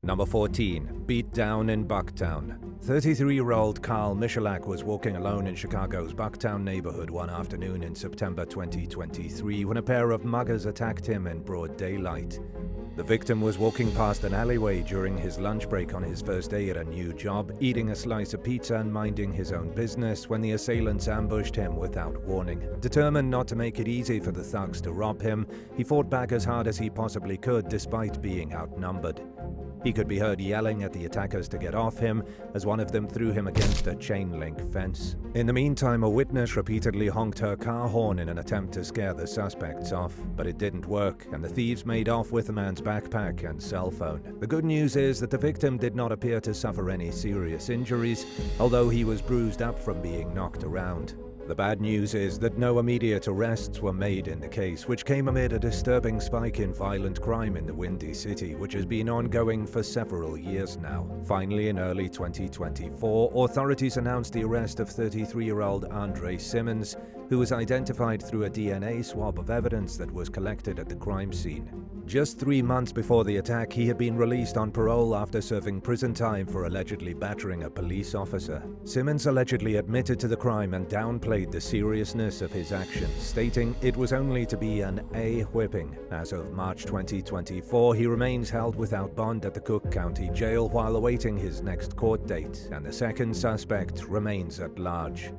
Number 14. Beat down in Bucktown. 33-year-old Carl Michalak was walking alone in Chicago's Bucktown neighborhood one afternoon in September 2023 when a pair of muggers attacked him in broad daylight. The victim was walking past an alleyway during his lunch break on his first day at a new job, eating a slice of pizza and minding his own business when the assailants ambushed him without warning. Determined not to make it easy for the thugs to rob him, he fought back as hard as he possibly could despite being outnumbered. He could be heard yelling at the attackers to get off him as one of them threw him against a chain-link fence. In the meantime, a witness repeatedly honked her car horn in an attempt to scare the suspects off, but it didn't work, and the thieves made off with the man's backpack and cell phone. The good news is that the victim did not appear to suffer any serious injuries, although he was bruised up from being knocked around. The bad news is that no immediate arrests were made in the case, which came amid a disturbing spike in violent crime in the Windy City, which has been ongoing for several years now. Finally, in early 2024, authorities announced the arrest of 33-year-old Andre Simmons, who was identified through a DNA swab of evidence that was collected at the crime scene. Just 3 months before the attack, he had been released on parole after serving prison time for allegedly battering a police officer. Simmons allegedly admitted to the crime and downplayed the seriousness of his actions, stating it was only to be an whipping. As of March 2024, he remains held without bond at the Cook County Jail while awaiting his next court date, and the second suspect remains at large.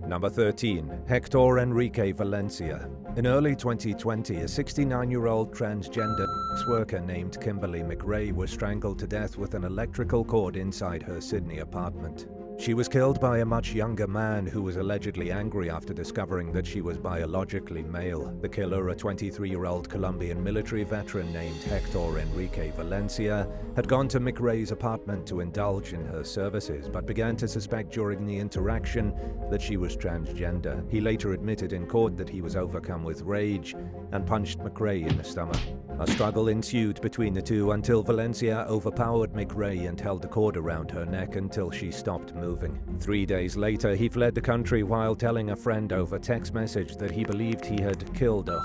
Number 13. Hector Enrique Valencia. In early 2020, a 69-year-old transgender worker named Kimberly McRae was strangled to death with an electrical cord inside her Sydney apartment. She was killed by a much younger man who was allegedly angry after discovering that she was biologically male. The killer, a 23-year-old Colombian military veteran named Hector Enrique Valencia, had gone to McRae's apartment to indulge in her services, but began to suspect during the interaction that she was transgender. He later admitted in court that he was overcome with rage and punched McRae in the stomach. A struggle ensued between the two until Valencia overpowered McRae and held the cord around her neck until she stopped moving. 3 days later, he fled the country while telling a friend over text message that he believed he had killed her,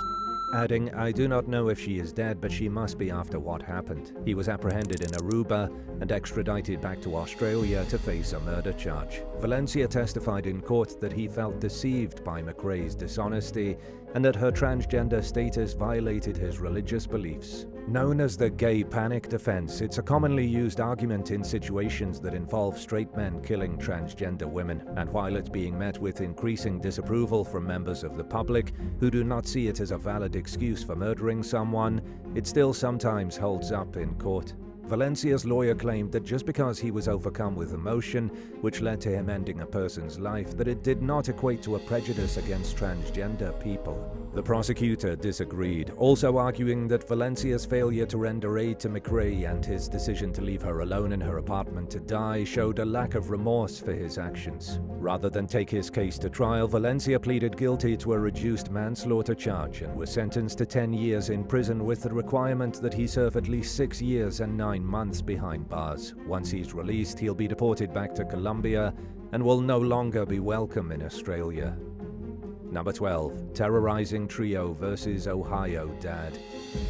adding, "I do not know if she is dead, but she must be after what happened." He was apprehended in Aruba and extradited back to Australia to face a murder charge. Valencia testified in court that he felt deceived by McRae's dishonesty and that her transgender status violated his religious beliefs. Known as the gay panic defense, it's a commonly used argument in situations that involve straight men killing transgender women, and while it's being met with increasing disapproval from members of the public who do not see it as a valid excuse for murdering someone, it still sometimes holds up in court. Valencia's lawyer claimed that just because he was overcome with emotion, which led to him ending a person's life, that it did not equate to a prejudice against transgender people. The prosecutor disagreed, also arguing that Valencia's failure to render aid to McRae and his decision to leave her alone in her apartment to die showed a lack of remorse for his actions. Rather than take his case to trial, Valencia pleaded guilty to a reduced manslaughter charge and was sentenced to 10 years in prison with the requirement that he serve at least 6 years and 9 months behind bars. Once he's released, he'll be deported back to Colombia and will no longer be welcome in Australia. Number 12. Terrorizing Trio versus Ohio Dad.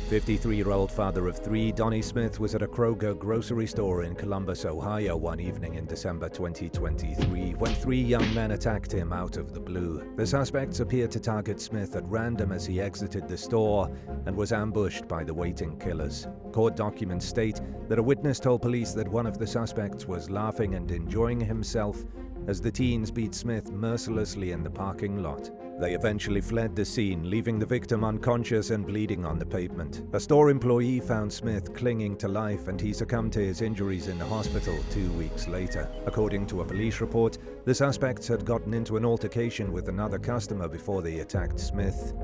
53-year-old father of 3, Donnie Smith, was at a Kroger grocery store in Columbus, Ohio one evening in December 2023 when 3 young men attacked him out of the blue. The suspects appeared to target Smith at random as he exited the store and was ambushed by the waiting killers. Court documents state that a witness told police that one of the suspects was laughing and enjoying himself as the teens beat Smith mercilessly in the parking lot. They eventually fled the scene, leaving the victim unconscious and bleeding on the pavement. A store employee found Smith clinging to life, and he succumbed to his injuries in the hospital 2 weeks later. According to a police report, the suspects had gotten into an altercation with another customer before they attacked Smith.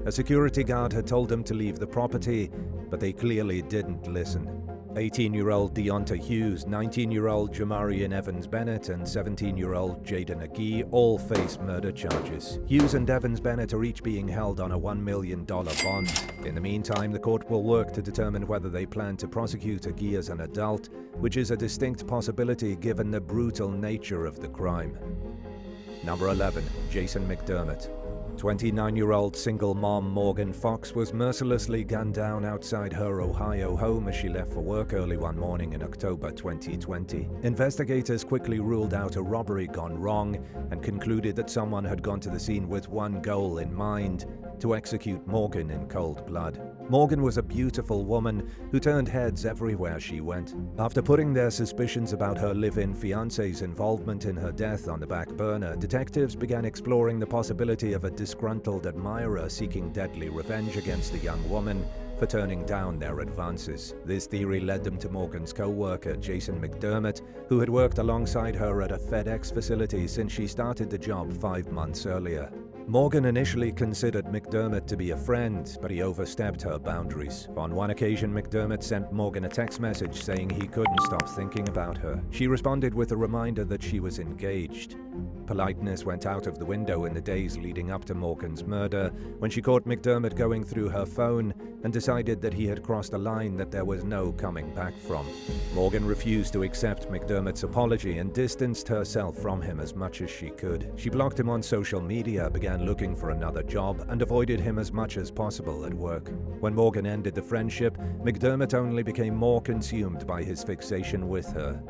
A security guard had told them to leave the property, but they clearly didn't listen. 18-year-old Deonta Hughes, 19-year-old Jamarian Evans Bennett, and 17-year-old Jaden Agee all face murder charges. Hughes and Evans Bennett are each being held on a $1 million bond. In the meantime, the court will work to determine whether they plan to prosecute Agee as an adult, which is a distinct possibility given the brutal nature of the crime. Number 11. Jason McDermot. 29-year-old single mom Morgan Fox was mercilessly gunned down outside her Ohio home as she left for work early one morning in October 2020. Investigators quickly ruled out a robbery gone wrong and concluded that someone had gone to the scene with one goal in mind: to execute Morgan in cold blood. Morgan was a beautiful woman who turned heads everywhere she went. After putting their suspicions about her live-in fiancé's involvement in her death on the back burner, detectives began exploring the possibility of a disgruntled admirer seeking deadly revenge against the young woman for turning down their advances. This theory led them to Morgan's co-worker, Jason McDermot, who had worked alongside her at a FedEx facility since she started the job 5 months earlier. Morgan initially considered McDermott to be a friend, but he overstepped her boundaries. On one occasion, McDermott sent Morgan a text message saying he couldn't stop thinking about her. She responded with a reminder that she was engaged. Politeness went out of the window in the days leading up to Morgan's murder when she caught McDermott going through her phone and decided that he had crossed a line that there was no coming back from. Morgan refused to accept McDermott's apology and distanced herself from him as much as she could. She blocked him on social media, began looking for another job, and avoided him as much as possible at work. When Morgan ended the friendship, McDermott only became more consumed by his fixation with her.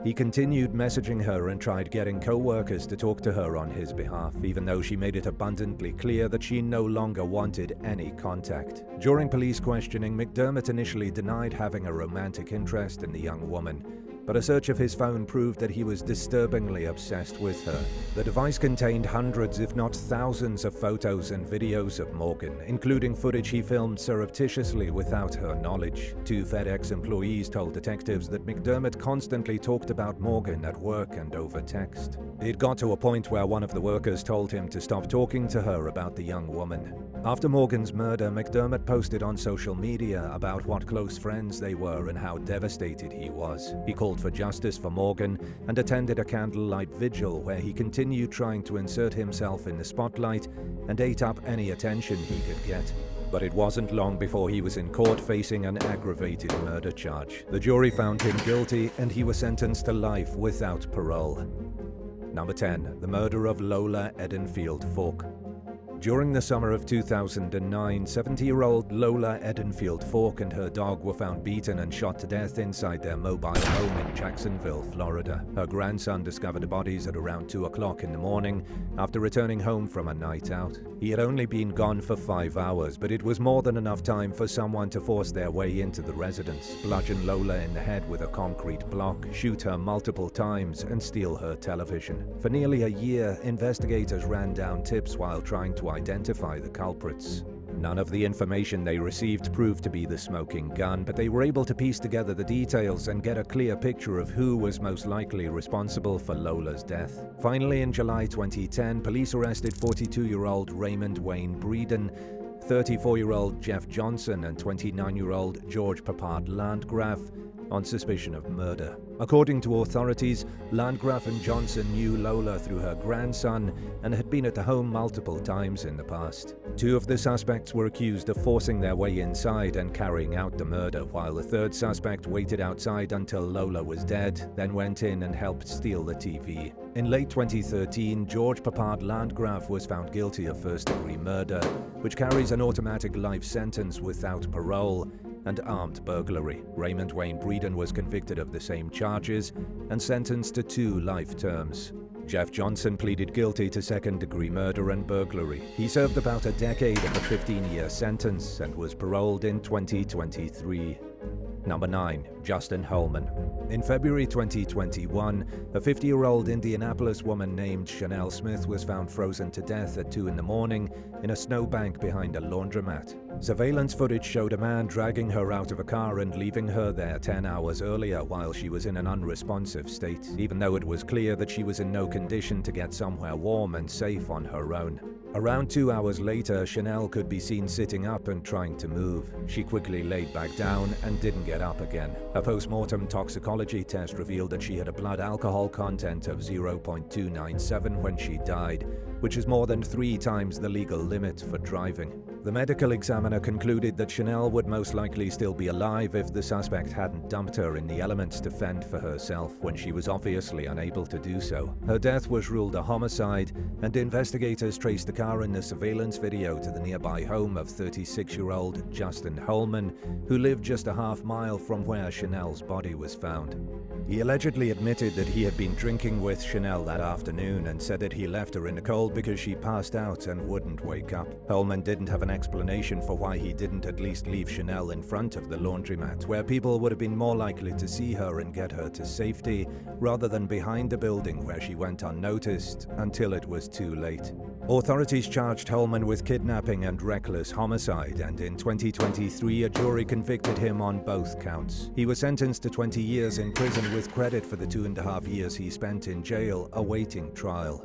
He continued messaging her and tried getting co-workers to talk to her on his behalf, even though she made it abundantly clear that she no longer wanted any contact. During police questioning, McDermott initially denied having a romantic interest in the young woman, but a search of his phone proved that he was disturbingly obsessed with her. The device contained hundreds, if not thousands, of photos and videos of Morgan, including footage he filmed surreptitiously without her knowledge. 2 FedEx employees told detectives that McDermott constantly talked about Morgan at work and over text. It got to a point where one of the workers told him to stop talking to her about the young woman. After Morgan's murder, McDermott posted on social media about what close friends they were and how devastated he was. He called for justice for Morgan and attended a candlelight vigil where he continued trying to insert himself in the spotlight and ate up any attention he could get. But it wasn't long before he was in court facing an aggravated murder charge. The jury found him guilty and he was sentenced to life without parole. Number 10. The murder of Lola Edenfield Falk. During the summer of 2009, 70-year-old Lola Edenfield Falk and her dog were found beaten and shot to death inside their mobile home in Jacksonville, Florida. Her grandson discovered the bodies at around 2 o'clock in the morning after returning home from a night out. He had only been gone for 5 hours, but it was more than enough time for someone to force their way into the residence, bludgeon Lola in the head with a concrete block, shoot her multiple times, and steal her television. For nearly a year, investigators ran down tips while trying to identify the culprits. None of the information they received proved to be the smoking gun, but they were able to piece together the details and get a clear picture of who was most likely responsible for Lola's death. Finally, in July 2010, police arrested 42-year-old Raymond Wayne Breeden, 34-year-old Jeff Johnson, and 29-year-old George Papard Landgraf on suspicion of murder. According to authorities, Landgraf and Johnson knew Lola through her grandson and had been at the home multiple times in the past. 2 of the suspects were accused of forcing their way inside and carrying out the murder, while the 3rd suspect waited outside until Lola was dead, then went in and helped steal the TV. In late 2013, George Papard Landgraf was found guilty of first-degree murder, which carries an automatic life sentence without parole, and armed burglary. Raymond Wayne Breeden was convicted of the same charges and sentenced to 2 life terms. Jeff Johnson pleaded guilty to second-degree murder and burglary. He served about a decade of a 15-year sentence and was paroled in 2023. Number 9. Justin Holman. In February 2021, a 50-year-old Indianapolis woman named Chanel Smith was found frozen to death at 2 in the morning in a snowbank behind a laundromat. Surveillance footage showed a man dragging her out of a car and leaving her there 10 hours earlier while she was in an unresponsive state, even though it was clear that she was in no condition to get somewhere warm and safe on her own. Around 2 hours later, Chanel could be seen sitting up and trying to move. She quickly laid back down and didn't get up again. A post-mortem toxicology test revealed that she had a blood alcohol content of 0.297 when she died, which is more than 3 times the legal limit for driving. The medical examiner concluded that Chanel would most likely still be alive if the suspect hadn't dumped her in the elements to fend for herself when she was obviously unable to do so. Her death was ruled a homicide, and investigators traced the car in the surveillance video to the nearby home of 36-year-old Justin Holman, who lived just a half-mile from where Chanel's body was found. He allegedly admitted that he had been drinking with Chanel that afternoon and said that he left her in the cold because she passed out and wouldn't wake up. Holman didn't have an explanation for why he didn't at least leave Chanel in front of the laundromat, where people would have been more likely to see her and get her to safety, rather than behind the building where she went unnoticed until it was too late. Authorities charged Holman with kidnapping and reckless homicide, and in 2023 a jury convicted him on both counts. He was sentenced to 20 years in prison with credit for the 2.5 years he spent in jail awaiting trial.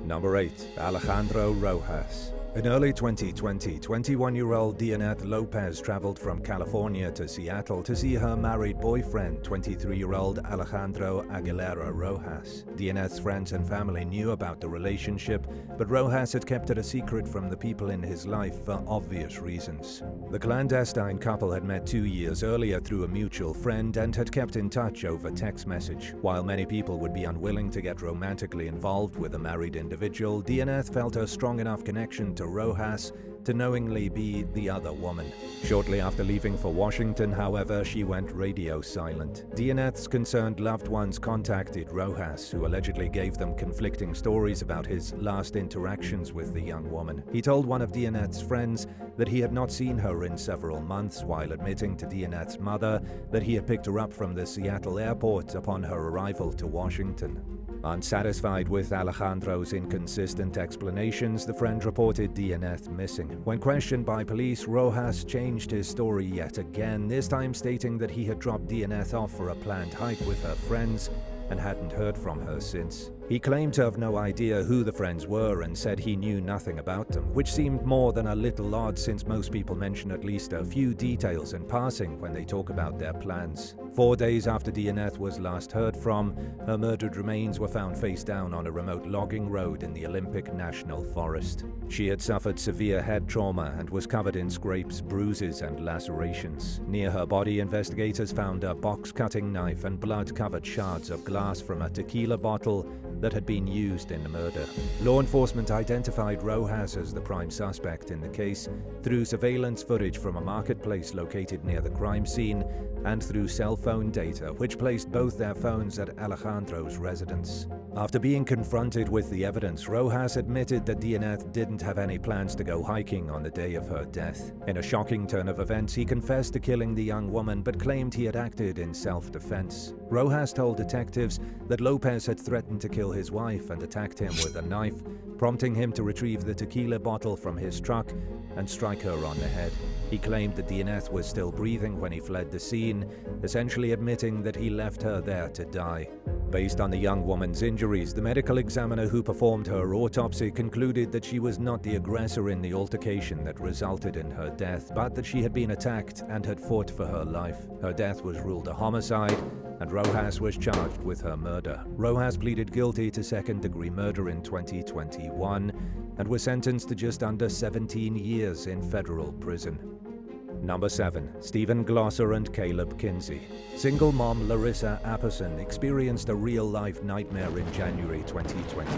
Number 8. Alejandro Rojas. In early 2020, 21-year-old Dianeth Lopez traveled from California to Seattle to see her married boyfriend, 23-year-old Alejandro Aguilera Rojas. Dianeth's friends and family knew about the relationship, but Rojas had kept it a secret from the people in his life for obvious reasons. The clandestine couple had met 2 years earlier through a mutual friend and had kept in touch over text message. While many people would be unwilling to get romantically involved with a married individual, Dianeth felt a strong enough connection to Rojas to knowingly be the other woman. Shortly after leaving for Washington, however, she went radio silent. Dianeth's concerned loved ones contacted Rojas, who allegedly gave them conflicting stories about his last interactions with the young woman. He told one of Dianeth's friends that he had not seen her in several months, while admitting to Dianeth's mother that he had picked her up from the Seattle airport upon her arrival to Washington. Unsatisfied with Alejandro's inconsistent explanations, the friend reported Dianeth missing. When questioned by police, Rojas changed his story yet again, this time stating that he had dropped Dianeth off for a planned hike with her friends and hadn't heard from her since. He claimed to have no idea who the friends were and said he knew nothing about them, which seemed more than a little odd since most people mention at least a few details in passing when they talk about their plans. 4 days after Dianeth was last heard from, her murdered remains were found face down on a remote logging road in the Olympic National Forest. She had suffered severe head trauma and was covered in scrapes, bruises, and lacerations. Near her body, investigators found a box-cutting knife and blood-covered shards of glass from a tequila bottle that had been used in the murder. Law enforcement identified Rojas as the prime suspect in the case through surveillance footage from a marketplace located near the crime scene and through cell phone data, which placed both their phones at Alejandro's residence. After being confronted with the evidence, Rojas admitted that Dianeth didn't have any plans to go hiking on the day of her death. In a shocking turn of events, he confessed to killing the young woman but claimed he had acted in self-defense. Rojas told detectives that Lopez had threatened to kill his wife and attacked him with a knife, prompting him to retrieve the tequila bottle from his truck and strike her on the head. He claimed that Dianeth was still breathing when he fled the scene, essentially admitting that he left her there to die. Based on the young woman's injuries, the medical examiner who performed her autopsy concluded that she was not the aggressor in the altercation that resulted in her death, but that she had been attacked and had fought for her life. Her death was ruled a homicide, and Rojas was charged with her murder. Rojas pleaded guilty to second-degree murder in 2021 and was sentenced to just under 17 years in federal prison. Number 7. Stephen Glosser and Caleb Kinsey. Single mom Larissa Apperson experienced a real-life nightmare in January 2023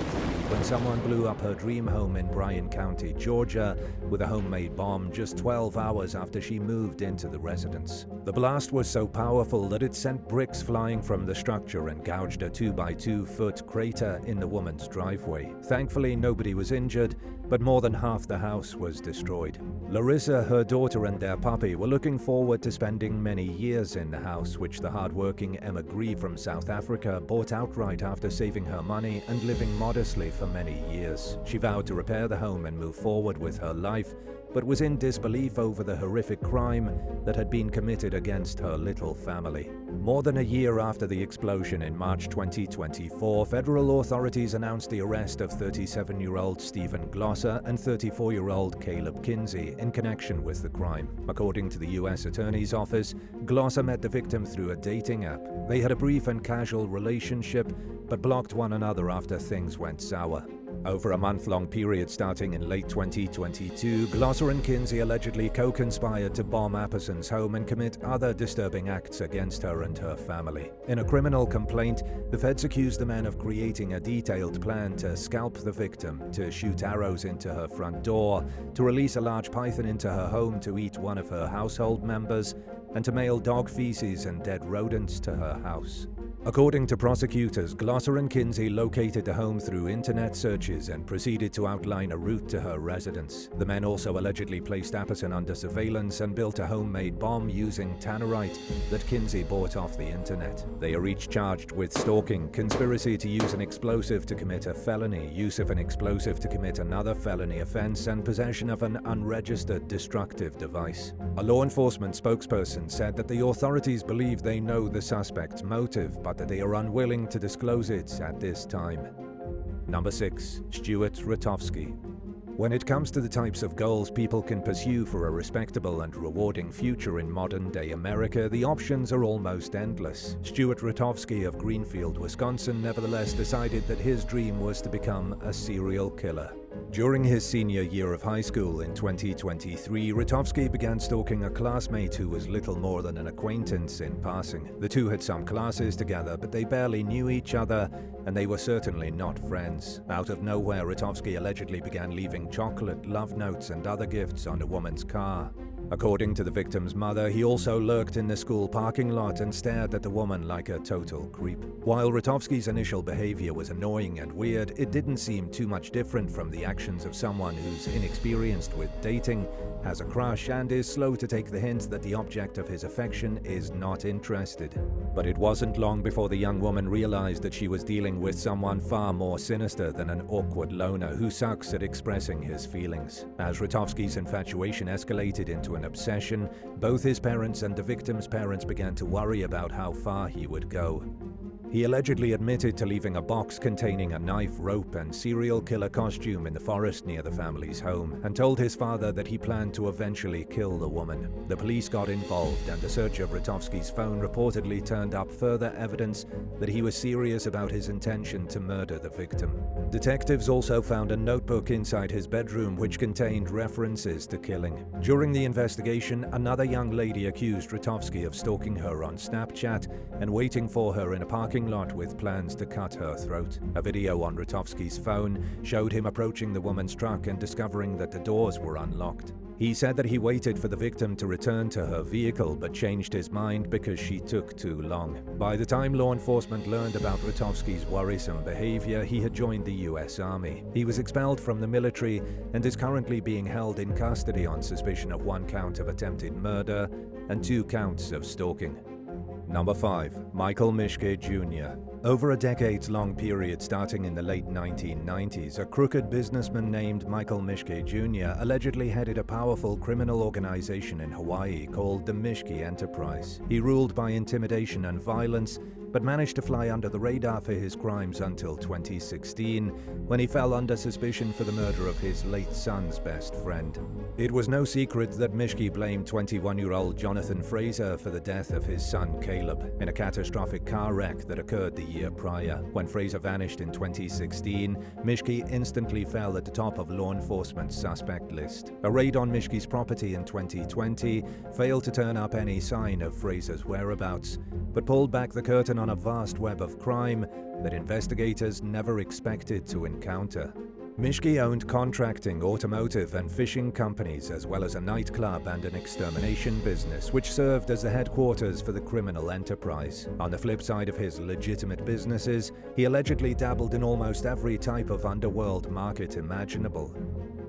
when someone blew up her dream home in Bryan County, Georgia, with a homemade bomb just 12 hours after she moved into the residence. The blast was so powerful that it sent bricks flying from the structure and gouged a 2-by-2-foot crater in the woman's driveway. Thankfully, nobody was injured, but more than half the house was destroyed. Larissa, her daughter, and their puppy were looking forward to spending many years in the house, which the hard-working Emma Gree from South Africa bought outright after saving her money and living modestly for many years. She vowed to repair the home and move forward with her life, but was in disbelief over the horrific crime that had been committed against her little family. More than a year after the explosion in March 2024, federal authorities announced the arrest of 37-year-old Stephen Glosser and 34-year-old Caleb Kinsey in connection with the crime. According to the U.S. Attorney's Office, Glosser met the victim through a dating app. They had a brief and casual relationship, but blocked one another after things went sour. Over a month-long period starting in late 2022, Glosser and Kinsey allegedly co-conspired to bomb Apperson's home and commit other disturbing acts against her and her family. In a criminal complaint, the feds accused the men of creating a detailed plan to scalp the victim, to shoot arrows into her front door, to release a large python into her home to eat one of her household members, and to mail dog feces and dead rodents to her house. According to prosecutors, Glosser and Kinsey located the home through internet searches and proceeded to outline a route to her residence. The men also allegedly placed Apperson under surveillance and built a homemade bomb using tannerite that Kinsey bought off the internet. They are each charged with stalking, conspiracy to use an explosive to commit a felony, use of an explosive to commit another felony offense, and possession of an unregistered destructive device. A law enforcement spokesperson said that the authorities believe they know the suspect's motive, but that they are unwilling to disclose it at this time. Number 6. Stuart Rovski. When it comes to the types of goals people can pursue for a respectable and rewarding future in modern-day America, the options are almost endless. Stuart Rovski of Greenfield, Wisconsin, nevertheless decided that his dream was to become a serial killer. During his senior year of high school in 2023, Rovski began stalking a classmate who was little more than an acquaintance in passing. The two had some classes together, but they barely knew each other, and they were certainly not friends. Out of nowhere, Rovski allegedly began leaving chocolate, love notes, and other gifts on a woman's car. According to the victim's mother, he also lurked in the school parking lot and stared at the woman like a total creep. While Rovski's initial behavior was annoying and weird, it didn't seem too much different from the actions of someone who's inexperienced with dating, has a crush, and is slow to take the hint that the object of his affection is not interested. But it wasn't long before the young woman realized that she was dealing with someone far more sinister than an awkward loner who sucks at expressing his feelings. As Rovski's infatuation escalated into an obsession, both his parents and the victim's parents began to worry about how far he would go. He allegedly admitted to leaving a box containing a knife, rope, and serial killer costume in the forest near the family's home, and told his father that he planned to eventually kill the woman. The police got involved, and a search of Rovski's phone reportedly turned up further evidence that he was serious about his intention to murder the victim. Detectives also found a notebook inside his bedroom which contained references to killing. During the investigation, another young lady accused Rovski of stalking her on Snapchat and waiting for her in a parking lot with plans to cut her throat. A video on Rovski's phone showed him approaching the woman's truck and discovering that the doors were unlocked. He said that he waited for the victim to return to her vehicle but changed his mind because she took too long. By the time law enforcement learned about Rovski's worrisome behavior, he had joined the US Army. He was expelled from the military and is currently being held in custody on suspicion of 1 count of attempted murder and 2 counts of stalking. Number 5. Michael Mishk Jr. Over a decades-long period starting in the late 1990s, a crooked businessman named Michael Mishk Jr. allegedly headed a powerful criminal organization in Hawaii called the Mishk Enterprise. He ruled by intimidation and violence, but managed to fly under the radar for his crimes until 2016, when he fell under suspicion for the murder of his late son's best friend. It was no secret that Mishk blamed 21-year-old Jonathan Fraser for the death of his son Caleb in a catastrophic car wreck that occurred the year prior. When Fraser vanished in 2016, Mishk instantly fell at the top of law enforcement's suspect list. A raid on Mishk's property in 2020 failed to turn up any sign of Fraser's whereabouts, but pulled back the curtain on a vast web of crime that investigators never expected to encounter. Mishk owned contracting, automotive, and fishing companies, as well as a nightclub and an extermination business, which served as the headquarters for the criminal enterprise. On the flip side of his legitimate businesses, he allegedly dabbled in almost every type of underworld market imaginable.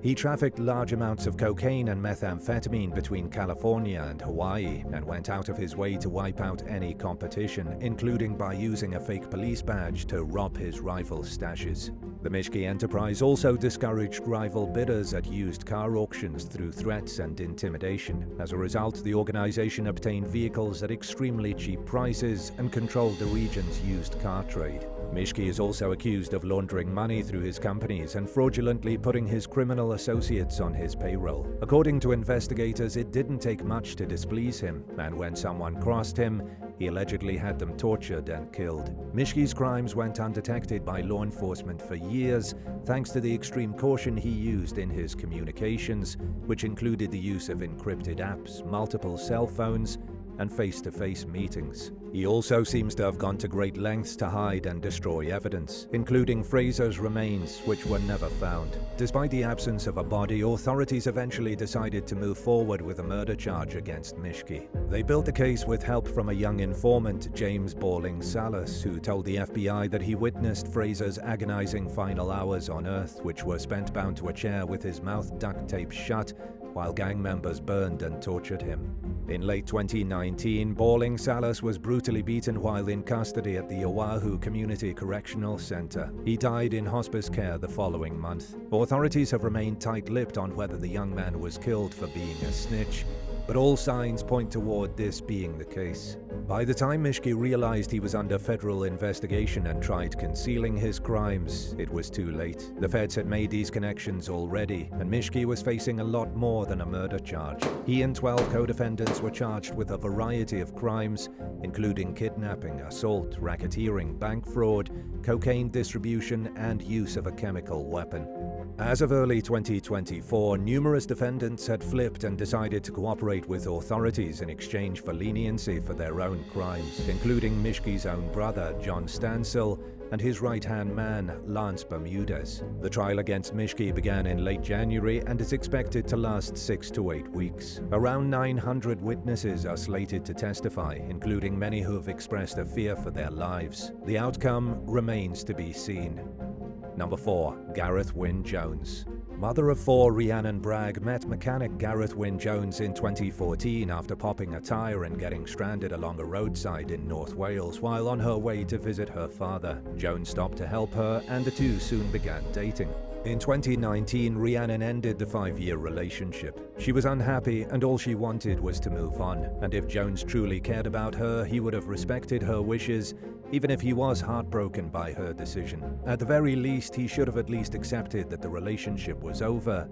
He trafficked large amounts of cocaine and methamphetamine between California and Hawaii, and went out of his way to wipe out any competition, including by using a fake police badge to rob his rival stashes. The Mishk Enterprise also discouraged rival bidders at used car auctions through threats and intimidation. As a result, the organization obtained vehicles at extremely cheap prices and controlled the region's used car trade. Mishk is also accused of laundering money through his companies and fraudulently putting his criminal female associates on his payroll. According to investigators, it didn't take much to displease him, and when someone crossed him, he allegedly had them tortured and killed. Mishk's crimes went undetected by law enforcement for years, thanks to the extreme caution he used in his communications, which included the use of encrypted apps, multiple cell phones, and face-to-face meetings. He also seems to have gone to great lengths to hide and destroy evidence, including Fraser's remains, which were never found. Despite the absence of a body, authorities eventually decided to move forward with a murder charge against Mishk. They built the case with help from a young informant, James Balling Salas, who told the FBI that he witnessed Fraser's agonizing final hours on Earth, which were spent bound to a chair with his mouth duct taped shut, while gang members burned and tortured him. In late 2019, Balling Salas was brutally beaten while in custody at the Oahu Community Correctional Center. He died in hospice care the following month. Authorities have remained tight-lipped on whether the young man was killed for being a snitch, but all signs point toward this being the case. By the time Mishk realized he was under federal investigation and tried concealing his crimes, it was too late. The feds had made these connections already, and Mishk was facing a lot more than a murder charge. He and 12 co-defendants were charged with a variety of crimes, including kidnapping, assault, racketeering, bank fraud, cocaine distribution, and use of a chemical weapon. As of early 2024, numerous defendants had flipped and decided to cooperate with authorities in exchange for leniency for their own crimes, including Mishk's own brother, John Stansel, and his right-hand man, Lance Bermudez. The trial against Mishk began in late January and is expected to last 6 to 8 weeks. Around 900 witnesses are slated to testify, including many who have expressed a fear for their lives. The outcome remains to be seen. Number 4. Gareth Win Jones. Mother of 4 Rhiannon Bragg met mechanic Gareth Win Jones in 2014 after popping a tire and getting stranded along a roadside in North Wales while on her way to visit her father. Jones stopped to help her, and the two soon began dating. In 2019, Rhiannon ended the 5-year relationship. She was unhappy, and all she wanted was to move on. And if Jones truly cared about her, he would have respected her wishes, even if he was heartbroken by her decision. At the very least, he should have at least accepted that the relationship was over.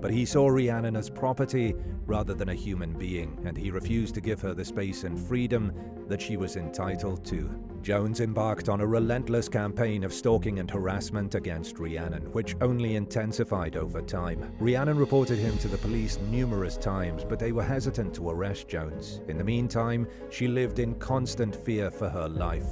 But he saw Rhiannon as property rather than a human being, and he refused to give her the space and freedom that she was entitled to. Jones embarked on a relentless campaign of stalking and harassment against Rhiannon, which only intensified over time. Rhiannon reported him to the police numerous times, but they were hesitant to arrest Jones. In the meantime, she lived in constant fear for her life.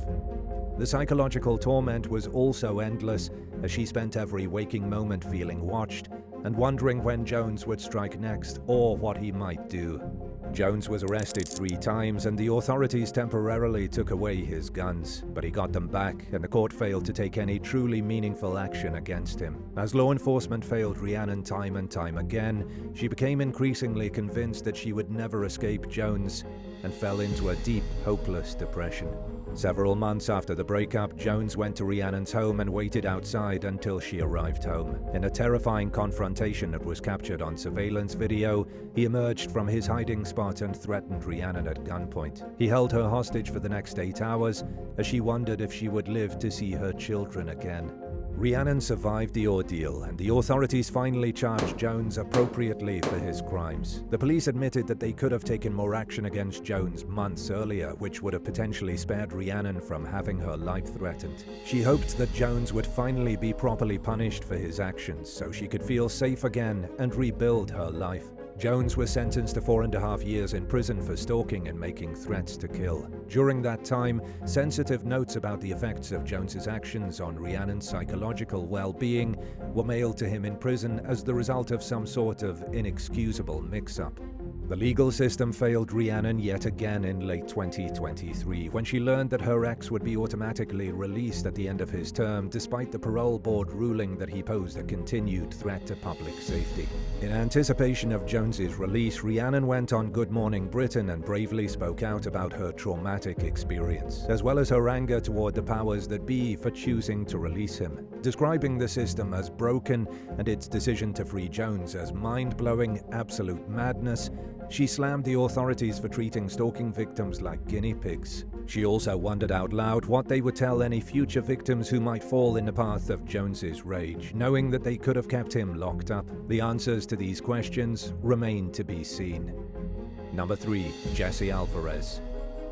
The psychological torment was also endless, as she spent every waking moment feeling watched and wondering when Jones would strike next or what he might do. Jones was arrested 3 times, and the authorities temporarily took away his guns, but he got them back, and the court failed to take any truly meaningful action against him. As law enforcement failed Rhiannon time and time again, she became increasingly convinced that she would never escape Jones and fell into a deep, hopeless depression. Several months after the breakup, Jones went to Rhiannon's home and waited outside until she arrived home. In a terrifying confrontation that was captured on surveillance video, he emerged from his hiding spot and threatened Rhiannon at gunpoint. He held her hostage for the next 8 hours as she wondered if she would live to see her children again. Rhiannon survived the ordeal, and the authorities finally charged Jones appropriately for his crimes. The police admitted that they could have taken more action against Jones months earlier, which would have potentially spared Rhiannon from having her life threatened. She hoped that Jones would finally be properly punished for his actions so she could feel safe again and rebuild her life. Jones was sentenced to 4.5 years in prison for stalking and making threats to kill. During that time, sensitive notes about the effects of Jones's actions on Rhiannon's psychological well-being were mailed to him in prison as the result of some sort of inexcusable mix-up. The legal system failed Rhiannon yet again in late 2023 when she learned that her ex would be automatically released at the end of his term despite the parole board ruling that he posed a continued threat to public safety. In anticipation of Jones's release, Rhiannon went on Good Morning Britain and bravely spoke out about her traumatic experience, as well as her anger toward the powers that be for choosing to release him. Describing the system as broken and its decision to free Jones as mind-blowing, absolute madness, she slammed the authorities for treating stalking victims like guinea pigs. She also wondered out loud what they would tell any future victims who might fall in the path of Jones's rage, knowing that they could have kept him locked up. The answers to these questions remain to be seen. Number 3. Jesse Alvarez.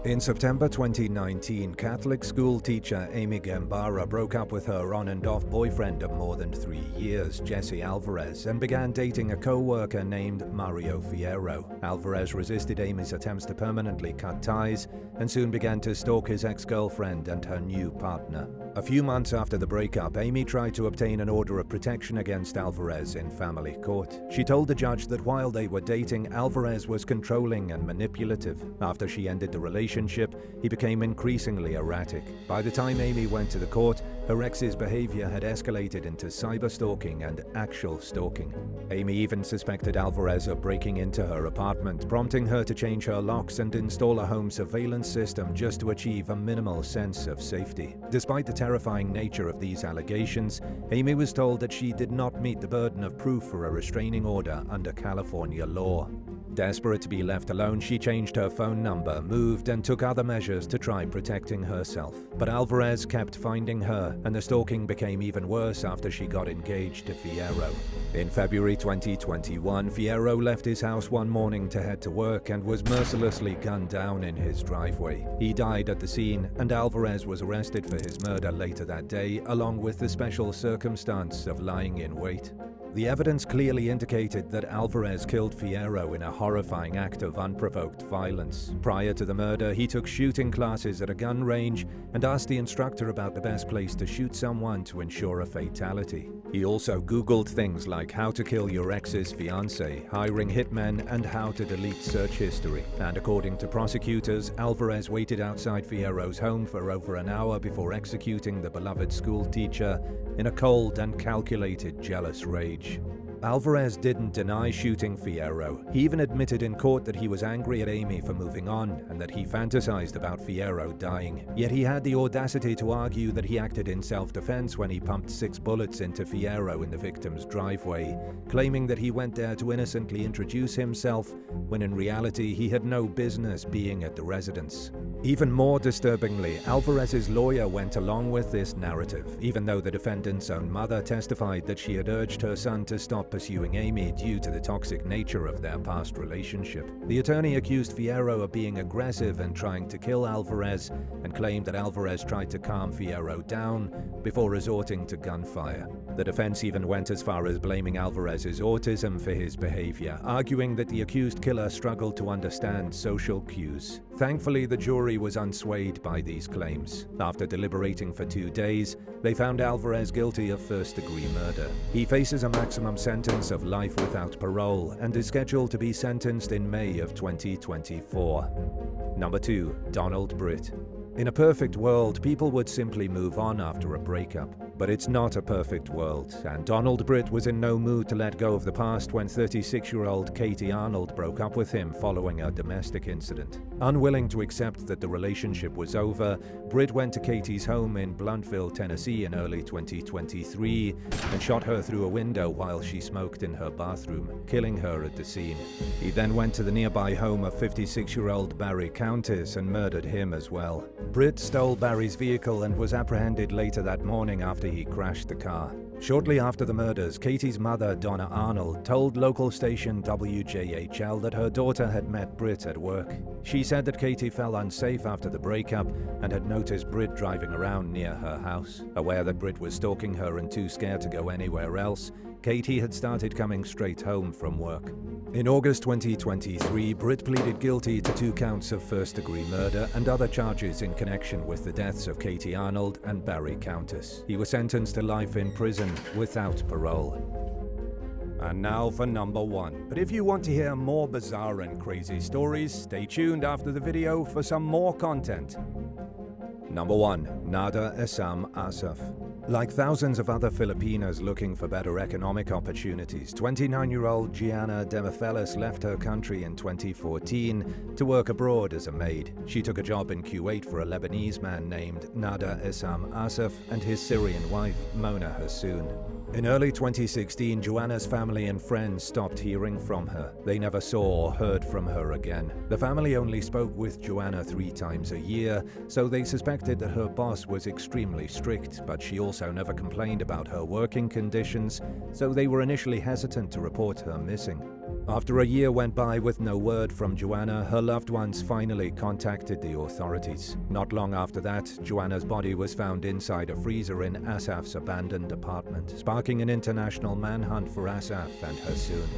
In September 2019, Catholic school teacher Amy Gambara broke up with her on-and-off boyfriend of more than 3 years, Jesse Alvarez, and began dating a co-worker named Mario Fierro. Alvarez resisted Amy's attempts to permanently cut ties and soon began to stalk his ex-girlfriend and her new partner. A few months after the breakup, Amy tried to obtain an order of protection against Alvarez in family court. She told the judge that while they were dating, Alvarez was controlling and manipulative. After she ended the relationship, he became increasingly erratic. By the time Amy went to the court, her ex's behavior had escalated into cyber-stalking and actual stalking. Amy even suspected Alvarez of breaking into her apartment, prompting her to change her locks and install a home surveillance system just to achieve a minimal sense of safety. Despite the terrifying nature of these allegations, Amy was told that she did not meet the burden of proof for a restraining order under California law. Desperate to be left alone, she changed her phone number, moved, and took other measures to try protecting herself. But Alvarez kept finding her, and the stalking became even worse after she got engaged to Fierro. In February 2021, Fierro left his house one morning to head to work and was mercilessly gunned down in his driveway. He died at the scene, and Alvarez was arrested for his murder later that day, along with the special circumstance of lying in wait. The evidence clearly indicated that Alvarez killed Fierro in a horrifying act of unprovoked violence. Prior to the murder, he took shooting classes at a gun range and asked the instructor about the best place to shoot someone to ensure a fatality. He also Googled things like how to kill your ex's fiancé, hiring hitmen, and how to delete search history. And according to prosecutors, Alvarez waited outside Fierro's home for over an hour before executing the beloved school teacher in a cold and calculated, jealous rage. Alvarez didn't deny shooting Fierro. He even admitted in court that he was angry at Amy for moving on and that he fantasized about Fierro dying. Yet he had the audacity to argue that he acted in self-defense when he pumped 6 bullets into Fierro in the victim's driveway, claiming that he went there to innocently introduce himself when in reality he had no business being at the residence. Even more disturbingly, Alvarez's lawyer went along with this narrative, even though the defendant's own mother testified that she had urged her son to stop pursuing Amy due to the toxic nature of their past relationship. The attorney accused Fierro of being aggressive and trying to kill Alvarez, and claimed that Alvarez tried to calm Fierro down before resorting to gunfire. The defense even went as far as blaming Alvarez's autism for his behavior, arguing that the accused killer struggled to understand social cues. Thankfully, the jury was unswayed by these claims. After deliberating for 2 days, they found Alvarez guilty of first-degree murder. He faces a maximum sentence of life without parole and is scheduled to be sentenced in May of 2024. Number 2. Donald Brit. In a perfect world, people would simply move on after a breakup. But it's not a perfect world, and Donald Brit was in no mood to let go of the past when 36-year-old Katie Arnold broke up with him following a domestic incident. Unwilling to accept that the relationship was over, Brit went to Katie's home in Blunttville, Tennessee in early 2023 and shot her through a window while she smoked in her bathroom, killing her at the scene. He then went to the nearby home of 56-year-old Barry Countess and murdered him as well. Brit stole Barry's vehicle and was apprehended later that morning after he crashed the car. Shortly after the murders, Katie's mother, Donna Arnold, told local station WJHL that her daughter had met Brit at work. She said that Katie felt unsafe after the breakup and had noticed Brit driving around near her house. Aware that Brit was stalking her and too scared to go anywhere else, Katie had started coming straight home from work. In August 2023, Brit pleaded guilty to 2 counts of first-degree murder and other charges in connection with the deaths of Katie Arnold and Barry Countess. He was sentenced to life in prison without parole. And now for number 1. But if you want to hear more bizarre and crazy stories, stay tuned after the video for some more content. Number 1. Nada Esam Assaf. Like thousands of other Filipinas looking for better economic opportunities, 29-year-old Gianna Demifelis left her country in 2014 to work abroad as a maid. She took a job in Kuwait for a Lebanese man named Nada Esam Assaf and his Syrian wife, Mona Hassoun. In early 2016, Joanna's family and friends stopped hearing from her. They never saw or heard from her again. The family only spoke with Joanna 3 times a year, so they suspected that her boss was extremely strict, but she also never complained about her working conditions, so they were initially hesitant to report her missing. After a year went by with no word from Joanna, her loved ones finally contacted the authorities. Not long after that, Joanna's body was found inside a freezer in Assaf's abandoned apartment, sparking an international manhunt for Assaf and Hassoun.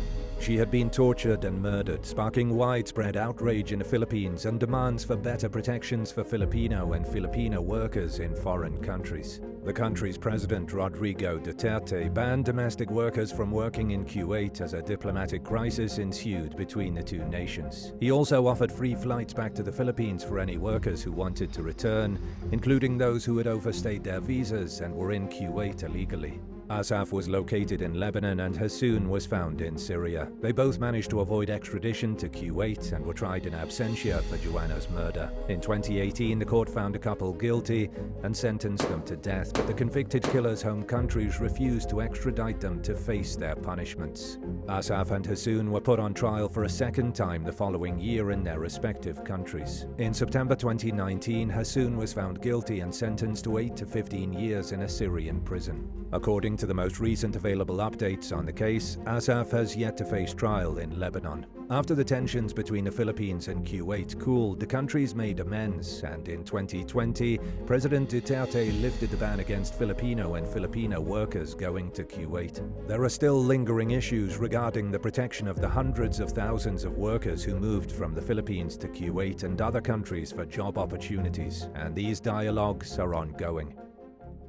She had been tortured and murdered, sparking widespread outrage in the Philippines and demands for better protections for Filipino and Filipino workers in foreign countries. The country's president, Rodrigo Duterte, banned domestic workers from working in Kuwait as a diplomatic crisis ensued between the two nations. He also offered free flights back to the Philippines for any workers who wanted to return, including those who had overstayed their visas and were in Kuwait illegally. Assaf was located in Lebanon and Hassoun was found in Syria. They both managed to avoid extradition to Kuwait and were tried in absentia for Joanna's murder. In 2018, the court found the couple guilty and sentenced them to death, but the convicted killers' home countries refused to extradite them to face their punishments. Assaf and Hassoun were put on trial for a second time the following year in their respective countries. In September 2019, Hassoun was found guilty and sentenced to 8 to 15 years in a Syrian prison. According to the most recent available updates on the case, Assaf has yet to face trial in Lebanon. After the tensions between the Philippines and Kuwait cooled, the countries made amends, and in 2020, President Duterte lifted the ban against Filipino and Filipino workers going to Kuwait. There are still lingering issues regarding the protection of the hundreds of thousands of workers who moved from the Philippines to Kuwait and other countries for job opportunities, and these dialogues are ongoing.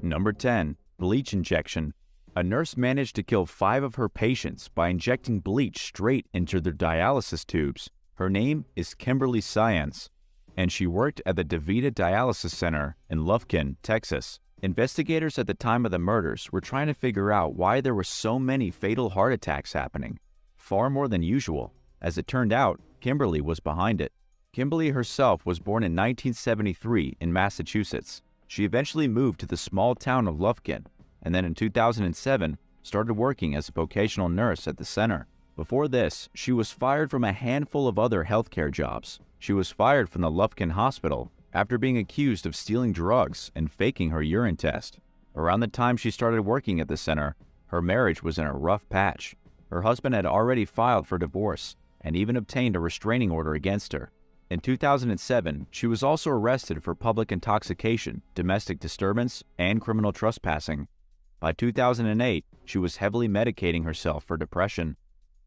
Number 10. Bleach Injection. A nurse managed to kill 5 of her patients by injecting bleach straight into their dialysis tubes. Her name is Kimberly Science, and she worked at the DaVita Dialysis Center in Lufkin, Texas. Investigators at the time of the murders were trying to figure out why there were so many fatal heart attacks happening, far more than usual. As it turned out, Kimberly was behind it. Kimberly herself was born in 1973 in Massachusetts. She eventually moved to the small town of Lufkin, and then in 2007 started working as a vocational nurse at the center. Before this, she was fired from a handful of other healthcare jobs. She was fired from the Lufkin Hospital after being accused of stealing drugs and faking her urine test. Around the time she started working at the center, her marriage was in a rough patch. Her husband had already filed for divorce and even obtained a restraining order against her. In 2007, she was also arrested for public intoxication, domestic disturbance, and criminal trespassing. By 2008, she was heavily medicating herself for depression.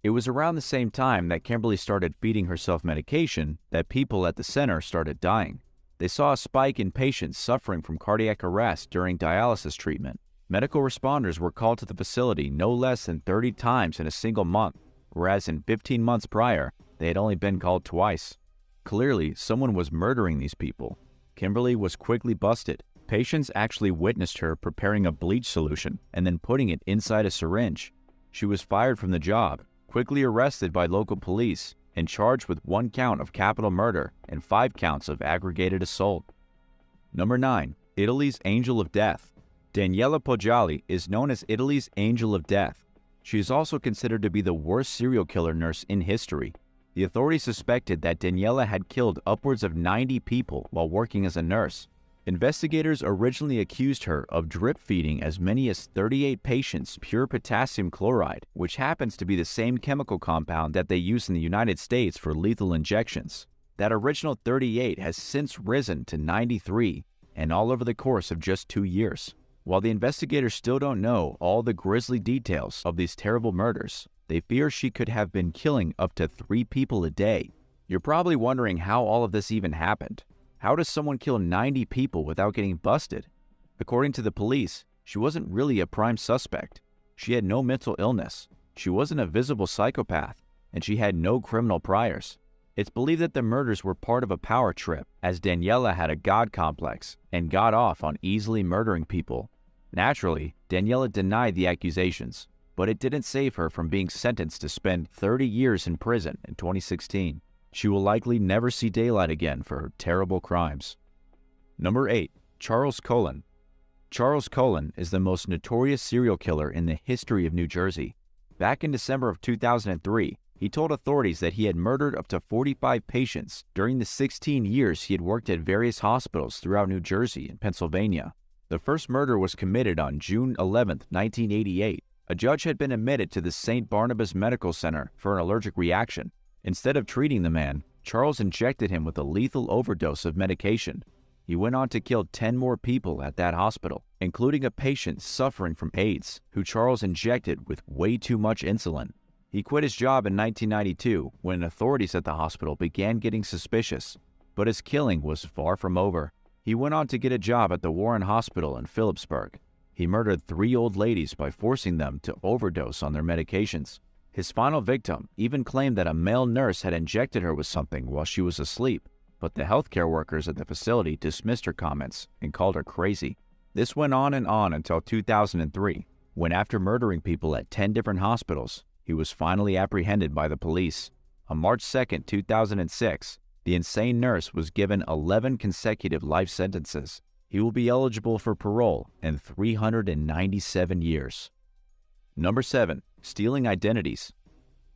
It was around the same time that Kimberly started feeding herself medication that people at the center started dying. They saw a spike in patients suffering from cardiac arrest during dialysis treatment. Medical responders were called to the facility no less than 30 times in a single month, whereas in 15 months prior, they had only been called twice. Clearly, someone was murdering these people. Kimberly was quickly busted. Patients actually witnessed her preparing a bleach solution and then putting it inside a syringe. She was fired from the job, quickly arrested by local police, and charged with 1 count of capital murder and 5 counts of aggravated assault. Number 9. Italy's Angel of Death. Daniela Poggiali is known as Italy's Angel of Death. She is also considered to be the worst serial killer nurse in history. The authorities suspected that Daniela had killed upwards of 90 people while working as a nurse. Investigators originally accused her of drip feeding as many as 38 patients pure potassium chloride, which happens to be the same chemical compound that they use in the United States for lethal injections. That original 38 has since risen to 93, and all over the course of just 2 years. While the investigators still don't know all the grisly details of these terrible murders, they fear she could have been killing up to 3 people a day. You're probably wondering how all of this even happened. How does someone kill 90 people without getting busted? According to the police, she wasn't really a prime suspect. She had no mental illness. She wasn't a visible psychopath, and she had no criminal priors. It's believed that the murders were part of a power trip, as Daniela had a god complex and got off on easily murdering people. Naturally, Daniela denied the accusations, but it didn't save her from being sentenced to spend 30 years in prison in 2016. She will likely never see daylight again for her terrible crimes. Number 8. Charles Cullen. Charles Cullen is the most notorious serial killer in the history of New Jersey. Back in December of 2003, he told authorities that he had murdered up to 45 patients during the 16 years he had worked at various hospitals throughout New Jersey and Pennsylvania. The first murder was committed on June 11, 1988. A judge had been admitted to the St. Barnabas Medical Center for an allergic reaction. Instead of treating the man, Charles injected him with a lethal overdose of medication. He went on to kill 10 more people at that hospital, including a patient suffering from AIDS, who Charles injected with way too much insulin. He quit his job in 1992 when authorities at the hospital began getting suspicious, but his killing was far from over. He went on to get a job at the Warren Hospital in Phillipsburg. He murdered 3 old ladies by forcing them to overdose on their medications. His final victim even claimed that a male nurse had injected her with something while she was asleep, but the healthcare workers at the facility dismissed her comments and called her crazy. This went on until 2003, when after murdering people at 10 different hospitals, he was finally apprehended by the police. On March 2, 2006, the insane nurse was given 11 consecutive life sentences. He will be eligible for parole in 397 years. Number 7. Stealing identities.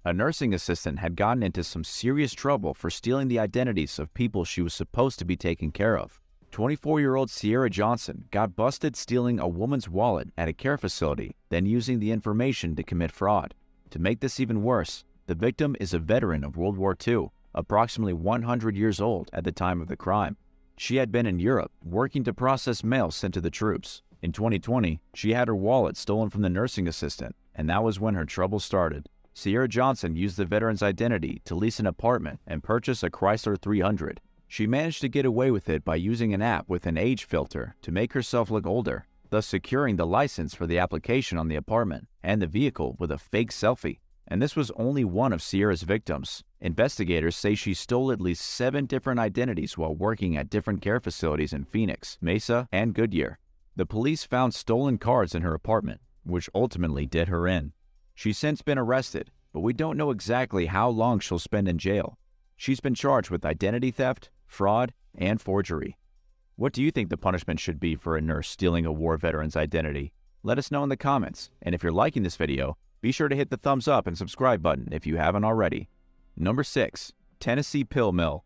A nursing assistant had gotten into some serious trouble for stealing the identities of people she was supposed to be taking care of. 24-year-old Sierra Johnson got busted stealing a woman's wallet at a care facility, then using the information to commit fraud. To make this even worse, the victim is a veteran of World War II, approximately 100 years old at the time of the crime. She had been in Europe working to process mail sent to the troops. In 2020, she had her wallet stolen from the nursing assistant, and that was when her trouble started. Sierra Johnson used the veteran's identity to lease an apartment and purchase a Chrysler 300. She managed to get away with it by using an app with an age filter to make herself look older, thus securing the license for the application on the apartment and the vehicle with a fake selfie. And this was only one of Sierra's victims. Investigators say she stole at least 7 different identities while working at different care facilities in Phoenix, Mesa, and Goodyear. The police found stolen cards in her apartment, which ultimately did her in. She's since been arrested, but we don't know exactly how long she'll spend in jail. She's been charged with identity theft, fraud, and forgery. What do you think the punishment should be for a nurse stealing a war veteran's identity? Let us know in the comments, and if you're liking this video, be sure to hit the thumbs up and subscribe button if you haven't already. Number 6. Tennessee Pill Mill.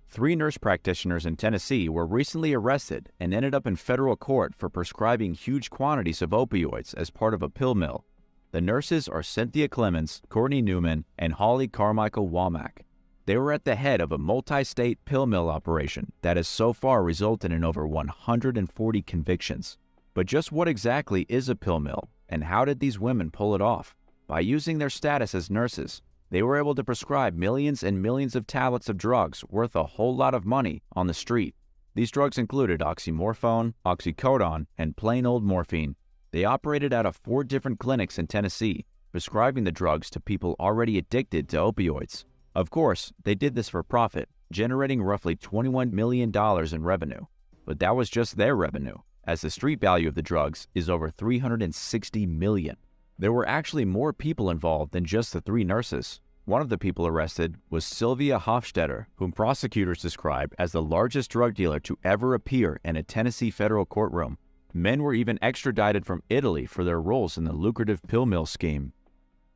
3 nurse practitioners in Tennessee were recently arrested and ended up in federal court for prescribing huge quantities of opioids as part of a pill mill. The nurses are Cynthia Clemens, Courtney Newman, and Holly Carmichael Womack. They were at the head of a multi-state pill mill operation that has so far resulted in over 140 convictions. But just what exactly is a pill mill, and how did these women pull it off? By using their status as nurses, they were able to prescribe millions and millions of tablets of drugs worth a whole lot of money on the street. These drugs included oxymorphone, oxycodone, and plain old morphine. They operated out of 4 different clinics in Tennessee, prescribing the drugs to people already addicted to opioids. Of course, they did this for profit, generating roughly $21 million in revenue. But that was just their revenue, as the street value of the drugs is over $360 million. There were actually more people involved than just the 3 nurses. One of the people arrested was Sylvia Hofstetter, whom prosecutors described as the largest drug dealer to ever appear in a Tennessee federal courtroom. Men were even extradited from Italy for their roles in the lucrative pill mill scheme.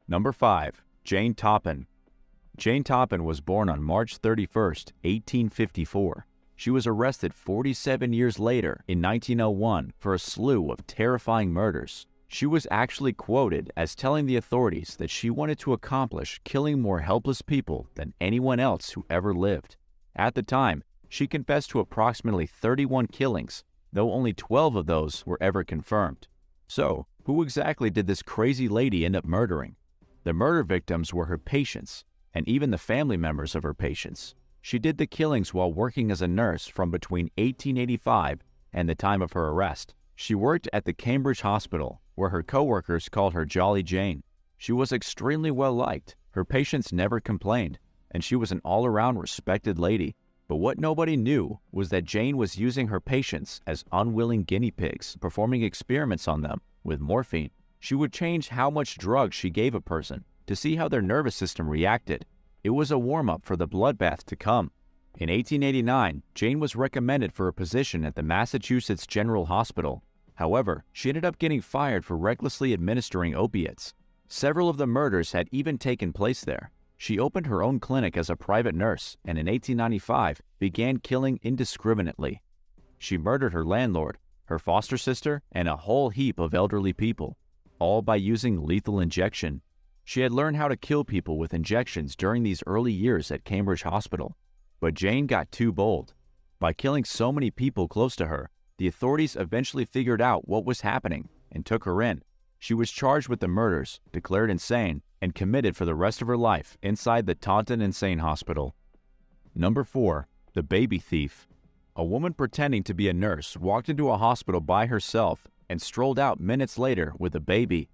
Number 5. Jane Toppen. Jane Toppen was born on March 31, 1854. She was arrested 47 years later in 1901 for a slew of terrifying murders. She was actually quoted as telling the authorities that she wanted to accomplish killing more helpless people than anyone else who ever lived. At the time, she confessed to approximately 31 killings, though only 12 of those were ever confirmed. So, who exactly did this crazy lady end up murdering? The murder victims were her patients, and even the family members of her patients. She did the killings while working as a nurse from between 1885 and the time of her arrest. She worked at the Cambridge Hospital, where her co-workers called her Jolly Jane. She was extremely well liked, her patients never complained, and she was an all-around respected lady. But what nobody knew was that Jane was using her patients as unwilling guinea pigs, performing experiments on them with morphine. She would change how much drug she gave a person to see how their nervous system reacted. It was a warm-up for the bloodbath to come. In 1889, Jane was recommended for a position at the Massachusetts General Hospital. However, she ended up getting fired for recklessly administering opiates. Several of the murders had even taken place there. She opened her own clinic as a private nurse and in 1895 began killing indiscriminately. She murdered her landlord, her foster sister, and a whole heap of elderly people, all by using lethal injection. She had learned how to kill people with injections during these early years at Cambridge Hospital. But Jane got too bold. By killing so many people close to her, the authorities eventually figured out what was happening and took her in. She was charged with the murders, declared insane, and committed for the rest of her life inside the Taunton Insane Hospital. Number 4. The Baby Thief. A woman pretending to be a nurse walked into a hospital by herself and strolled out minutes later with a baby.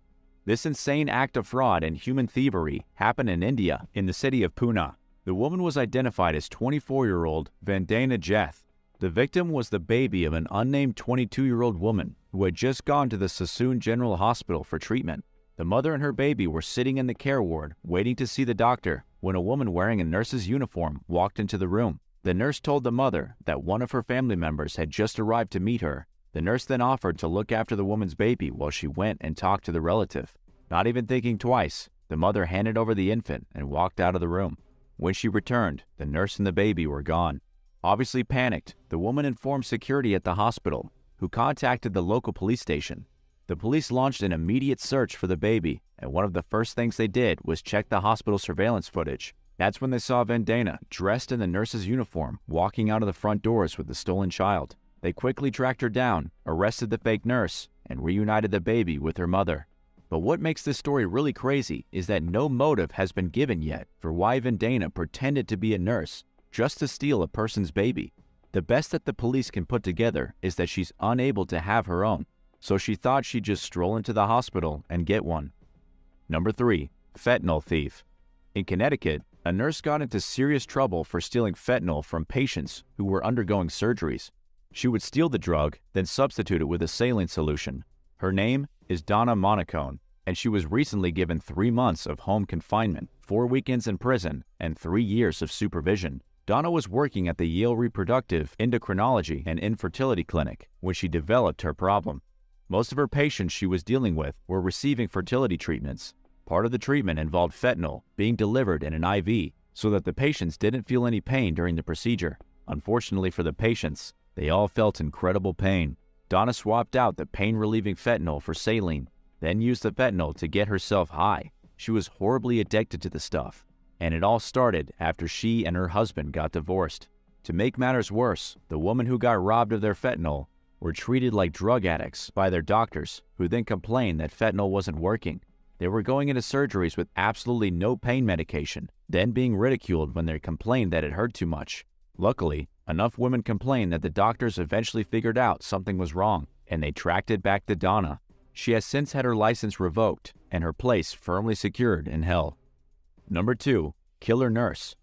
This insane act of fraud and human thievery happened in India, in the city of Pune. The woman was identified as 24-year-old Vandana Jeth. The victim was the baby of an unnamed 22-year-old woman who had just gone to the Sassoon General Hospital for treatment. The mother and her baby were sitting in the care ward waiting to see the doctor when a woman wearing a nurse's uniform walked into the room. The nurse told the mother that one of her family members had just arrived to meet her. The nurse then offered to look after the woman's baby while she went and talked to the relative. Not even thinking twice, the mother handed over the infant and walked out of the room. When she returned, the nurse and the baby were gone. Obviously panicked, the woman informed security at the hospital, who contacted the local police station. The police launched an immediate search for the baby, and one of the first things they did was check the hospital surveillance footage. That's when they saw Vandana, dressed in the nurse's uniform, walking out of the front doors with the stolen child. They quickly tracked her down, arrested the fake nurse, and reunited the baby with her mother. But what makes this story really crazy is that no motive has been given yet for why Vandana pretended to be a nurse just to steal a person's baby. The best that the police can put together is that she's unable to have her own, so she thought she'd just stroll into the hospital and get one. Number 3. Fentanyl Thief. In Connecticut, a nurse got into serious trouble for stealing fentanyl from patients who were undergoing surgeries. She would steal the drug, then substitute it with a saline solution. Her name is Donna Monacone, and she was recently given 3 months of home confinement, 4 weekends in prison, and 3 years of supervision. Donna was working at the Yale Reproductive Endocrinology and Infertility Clinic when she developed her problem. Most of her patients she was dealing with were receiving fertility treatments. Part of the treatment involved fentanyl being delivered in an IV so that the patients didn't feel any pain during the procedure. Unfortunately for the patients, they all felt incredible pain. Donna swapped out the pain-relieving fentanyl for saline, then used the fentanyl to get herself high. She was horribly addicted to the stuff, and it all started after she and her husband got divorced. To make matters worse, the woman who got robbed of their fentanyl were treated like drug addicts by their doctors, who then complained that fentanyl wasn't working. They were going into surgeries with absolutely no pain medication, then being ridiculed when they complained that it hurt too much. Luckily, enough women complained that the doctors eventually figured out something was wrong, and they tracked it back to Donna. She has since had her license revoked and her place firmly secured in hell. Number 2. Killer Nurse.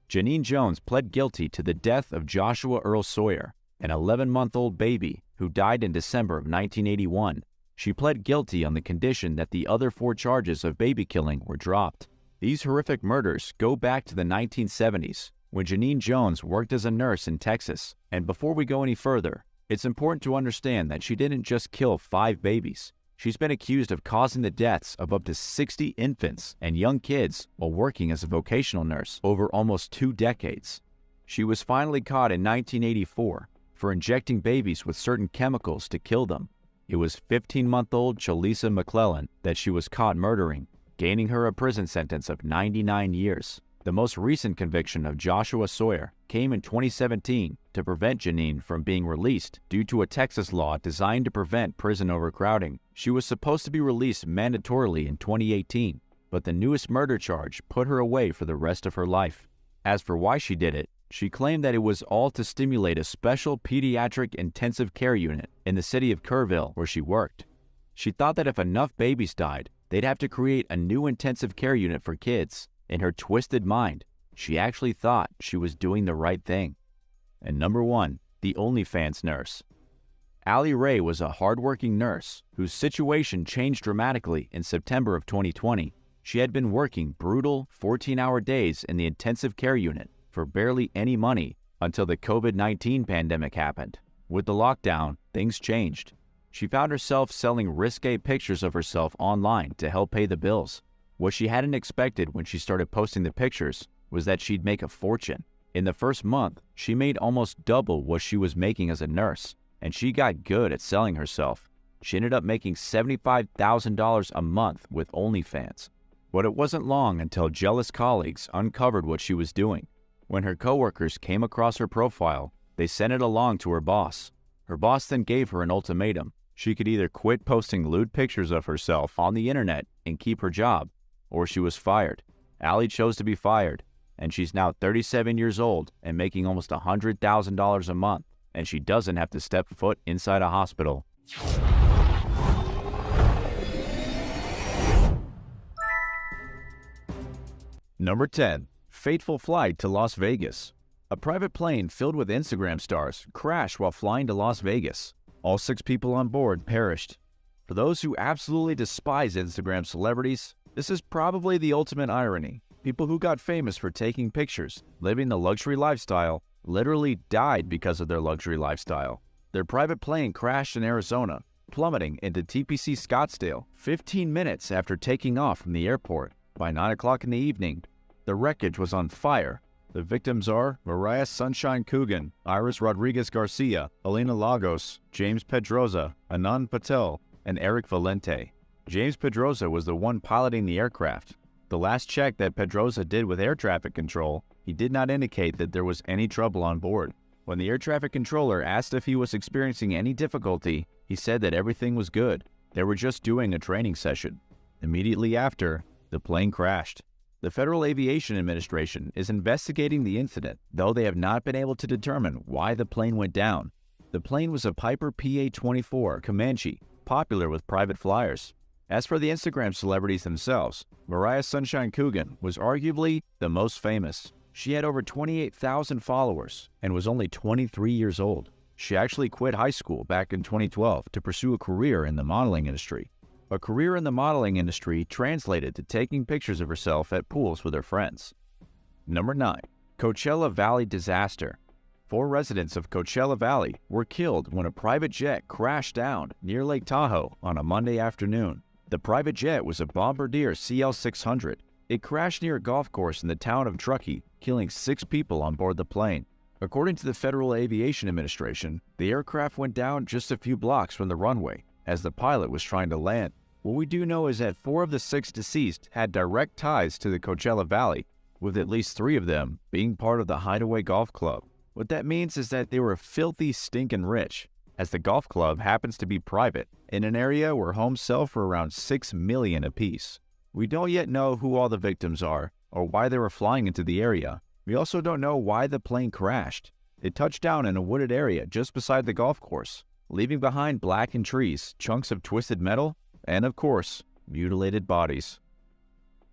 Janine Jones pled guilty to the death of Joshua Earl Sawyer, an 11-month-old baby who died in December of 1981. She pled guilty on the condition that the other 4 charges of baby killing were dropped. These horrific murders go back to the 1970s, when Janine Jones worked as a nurse in Texas. And before we go any further, it's important to understand that she didn't just kill 5 babies. She's been accused of causing the deaths of up to 60 infants and young kids while working as a vocational nurse over almost 2 decades. She was finally caught in 1984 for injecting babies with certain chemicals to kill them. It was 15-month-old Chalisa McClellan that she was caught murdering, gaining her a prison sentence of 99 years. The most recent conviction of Joshua Sawyer came in 2017 to prevent Janine from being released due to a Texas law designed to prevent prison overcrowding. She was supposed to be released mandatorily in 2018, but the newest murder charge put her away for the rest of her life. As for why she did it, she claimed that it was all to stimulate a special pediatric intensive care unit in the city of Kerrville where she worked. She thought that if enough babies died, they'd have to create a new intensive care unit for kids. In her twisted mind, she actually thought she was doing the right thing. And number 1, the OnlyFans nurse. Allie Ray was a hardworking nurse whose situation changed dramatically in September of 2020. She had been working brutal 14-hour days in the intensive care unit for barely any money until the COVID-19 pandemic happened. With the lockdown, things changed. She found herself selling risque pictures of herself online to help pay the bills. What she hadn't expected when she started posting the pictures was that she'd make a fortune. In the first month, she made almost double what she was making as a nurse, and she got good at selling herself. She ended up making $75,000 a month with OnlyFans. But it wasn't long until jealous colleagues uncovered what she was doing. When her coworkers came across her profile, they sent it along to her boss. Her boss then gave her an ultimatum. She could either quit posting lewd pictures of herself on the internet and keep her job, or she was fired. Allie chose to be fired, and she's now 37 years old and making almost $100,000 a month, and she doesn't have to step foot inside a hospital. Number 10. Fateful flight to Las Vegas. A private plane filled with Instagram stars crashed while flying to Las Vegas. All 6 people on board perished. For those who absolutely despise Instagram celebrities, this is probably the ultimate irony. People who got famous for taking pictures, living the luxury lifestyle, literally died because of their luxury lifestyle. Their private plane crashed in Arizona, plummeting into TPC Scottsdale 15 minutes after taking off from the airport. By 9 o'clock in the evening, the wreckage was on fire. The victims are Mariah Sunshine Coogan, Iris Rodriguez Garcia, Elena Lagos, James Pedroza, Anand Patel, and Eric Valente. James Pedroza was the one piloting the aircraft. The last check that Pedroza did with air traffic control, he did not indicate that there was any trouble on board. When the air traffic controller asked if he was experiencing any difficulty, he said that everything was good. They were just doing a training session. Immediately after, the plane crashed. The Federal Aviation Administration is investigating the incident, though they have not been able to determine why the plane went down. The plane was a Piper PA-24 Comanche, popular with private flyers. As for the Instagram celebrities themselves, Mariah Sunshine Coogan was arguably the most famous. She had over 28,000 followers and was only 23 years old. She actually quit high school back in 2012 to pursue a career in the modeling industry. A career in the modeling industry translated to taking pictures of herself at pools with her friends. Number 9. Coachella Valley Disaster. 4 residents of Coachella Valley were killed when a private jet crashed down near Lake Tahoe on a Monday afternoon. The private jet was a Bombardier CL-600. It crashed near a golf course in the town of Truckee, killing 6 people on board the plane. According to the Federal Aviation Administration, the aircraft went down just a few blocks from the runway as the pilot was trying to land. What we do know is that 4 of the 6 deceased had direct ties to the Coachella Valley, with at least 3 of them being part of the Hideaway Golf Club. What that means is that they were filthy stinkin' rich, as the golf club happens to be private in an area where homes sell for around $6 million apiece. We don't yet know who all the victims are or why they were flying into the area. We also don't know why the plane crashed. It touched down in a wooded area just beside the golf course, leaving behind blackened trees, chunks of twisted metal, and of course, mutilated bodies.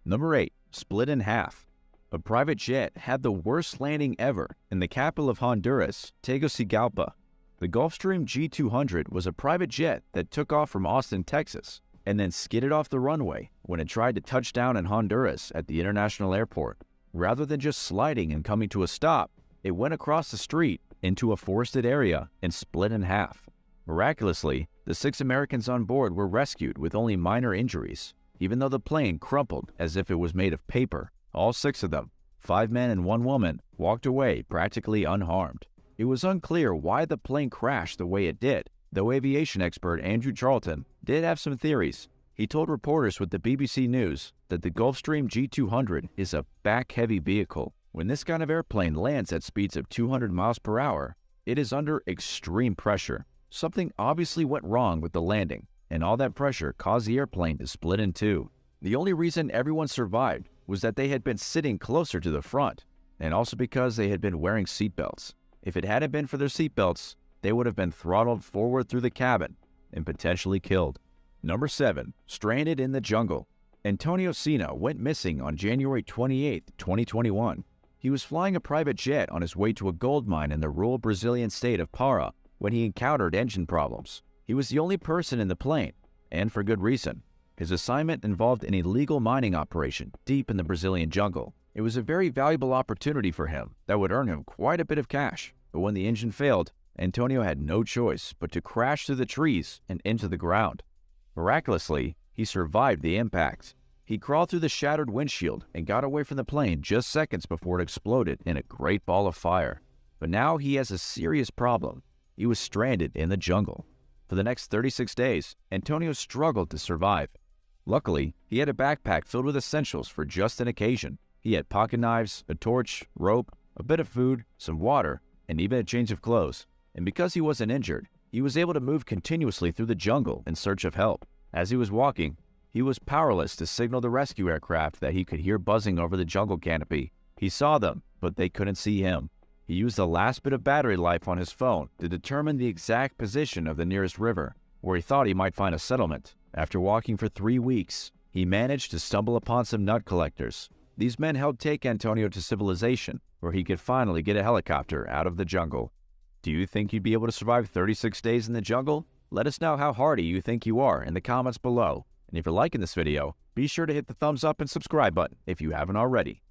Number 8. Split in half. A private jet had the worst landing ever in the capital of Honduras, Tegucigalpa. The Gulfstream G200 was a private jet that took off from Austin, Texas, and then skidded off the runway when it tried to touch down in Honduras at the international airport. Rather than just sliding and coming to a stop, it went across the street into a forested area and split in half. Miraculously, the 6 Americans on board were rescued with only minor injuries, even though the plane crumpled as if it was made of paper. All 6 of them, 5 men and 1 woman, walked away practically unharmed. It was unclear why the plane crashed the way it did, though aviation expert Andrew Charlton did have some theories. He told reporters with the BBC News that the Gulfstream G200 is a back-heavy vehicle. When this kind of airplane lands at speeds of 200 miles per hour, it is under extreme pressure. Something obviously went wrong with the landing, and all that pressure caused the airplane to split in 2. The only reason everyone survived was that they had been sitting closer to the front, and also because they had been wearing seatbelts. If it hadn't been for their seatbelts, they would have been throttled forward through the cabin and potentially killed. Number 7. Stranded in the jungle. Antonio Sina went missing on January 28, 2021. He was flying a private jet on his way to a gold mine in the rural Brazilian state of Pará when he encountered engine problems. He was the only person in the plane, and for good reason. His assignment involved an illegal mining operation deep in the Brazilian jungle. It was a very valuable opportunity for him that would earn him quite a bit of cash, but when the engine failed, Antonio had no choice but to crash through the trees and into the ground. Miraculously, he survived the impact. He crawled through the shattered windshield and got away from the plane just seconds before it exploded in a great ball of fire. But now he has a serious problem. He was stranded in the jungle. For the next 36 days, Antonio struggled to survive. Luckily, he had a backpack filled with essentials for just an occasion. He had pocket knives, a torch, rope, a bit of food, some water, and even a change of clothes. And because he wasn't injured, he was able to move continuously through the jungle in search of help. As he was walking, he was powerless to signal the rescue aircraft that he could hear buzzing over the jungle canopy. He saw them, but they couldn't see him. He used the last bit of battery life on his phone to determine the exact position of the nearest river, where he thought he might find a settlement. After walking for 3 weeks, he managed to stumble upon some nut collectors. These men helped take Antonio to civilization, where he could finally get a helicopter out of the jungle. Do you think you'd be able to survive 36 days in the jungle? Let us know how hardy you think you are in the comments below. And if you're liking this video, be sure to hit the thumbs up and subscribe button if you haven't already.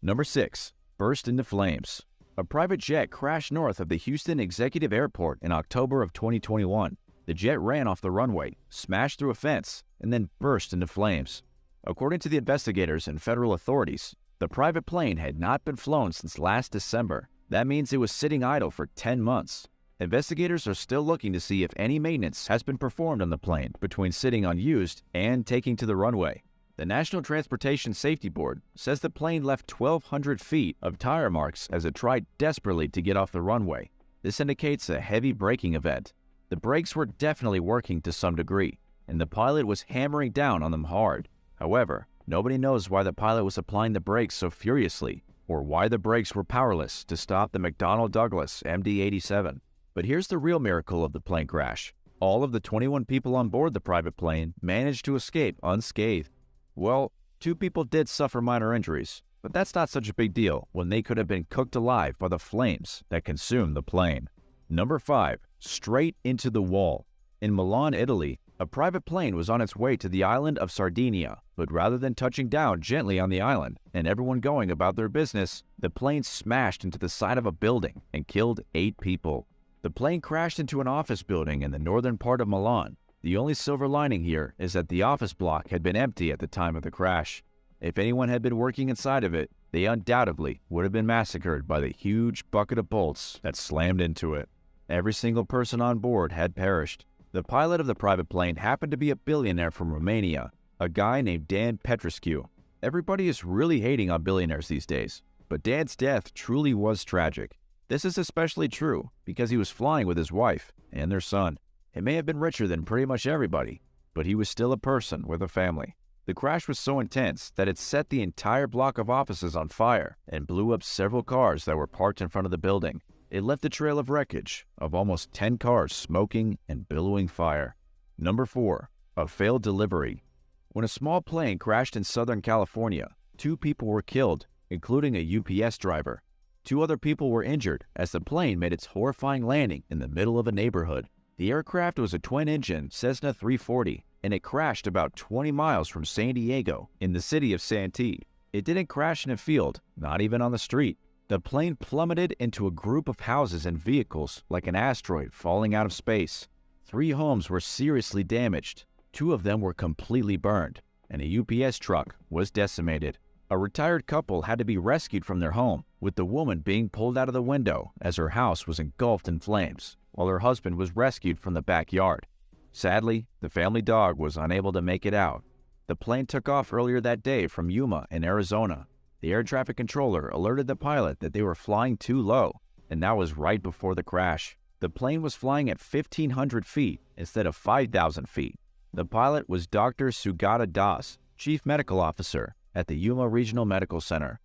Number 6. Burst into flames. A private jet crashed north of the Houston Executive Airport in October of 2021. The jet ran off the runway, smashed through a fence, and then burst into flames. According to the investigators and federal authorities, the private plane had not been flown since last December. That means it was sitting idle for 10 months. Investigators are still looking to see if any maintenance has been performed on the plane between sitting unused and taking to the runway. The National Transportation Safety Board says the plane left 1,200 feet of tire marks as it tried desperately to get off the runway. This indicates a heavy braking event. The brakes were definitely working to some degree, and the pilot was hammering down on them hard. However, nobody knows why the pilot was applying the brakes so furiously, or why the brakes were powerless to stop the McDonnell Douglas MD-87. But here's the real miracle of the plane crash. All of the 21 people on board the private plane managed to escape unscathed. Well, 2 people did suffer minor injuries, but that's not such a big deal when they could have been cooked alive by the flames that consumed the plane. Number 5. Straight into the wall. In Milan, Italy, a private plane was on its way to the island of Sardinia, but rather than touching down gently on the island and everyone going about their business, the plane smashed into the side of a building and killed 8 people. The plane crashed into an office building in the northern part of Milan. The only silver lining here is that the office block had been empty at the time of the crash. If anyone had been working inside of it, they undoubtedly would have been massacred by the huge bucket of bolts that slammed into it. Every single person on board had perished. The pilot of the private plane happened to be a billionaire from Romania, a guy named Dan Petrescu. Everybody is really hating on billionaires these days, but Dan's death truly was tragic. This is especially true because he was flying with his wife and their son. He may have been richer than pretty much everybody, but he was still a person with a family. The crash was so intense that it set the entire block of offices on fire and blew up several cars that were parked in front of the building. It left a trail of wreckage of almost 10 cars smoking and billowing fire. Number 4. A failed delivery. When a small plane crashed in Southern California, 2 people were killed, including a UPS driver. 2 other people were injured as the plane made its horrifying landing in the middle of a neighborhood. The aircraft was a twin-engine Cessna 340, and it crashed about 20 miles from San Diego in the city of Santee. It didn't crash in a field, not even on the street. The plane plummeted into a group of houses and vehicles like an asteroid falling out of space. 3 homes were seriously damaged. 2 of them were completely burned, and a UPS truck was decimated. A retired couple had to be rescued from their home, with the woman being pulled out of the window as her house was engulfed in flames, while her husband was rescued from the backyard. Sadly, the family dog was unable to make it out. The plane took off earlier that day from Yuma in Arizona. The air traffic controller alerted the pilot that they were flying too low, and that was right before the crash. The plane was flying at 1,500 feet instead of 5,000 feet. The pilot was Dr. Sugata Das, Chief Medical Officer at the Yuma Regional Medical Center.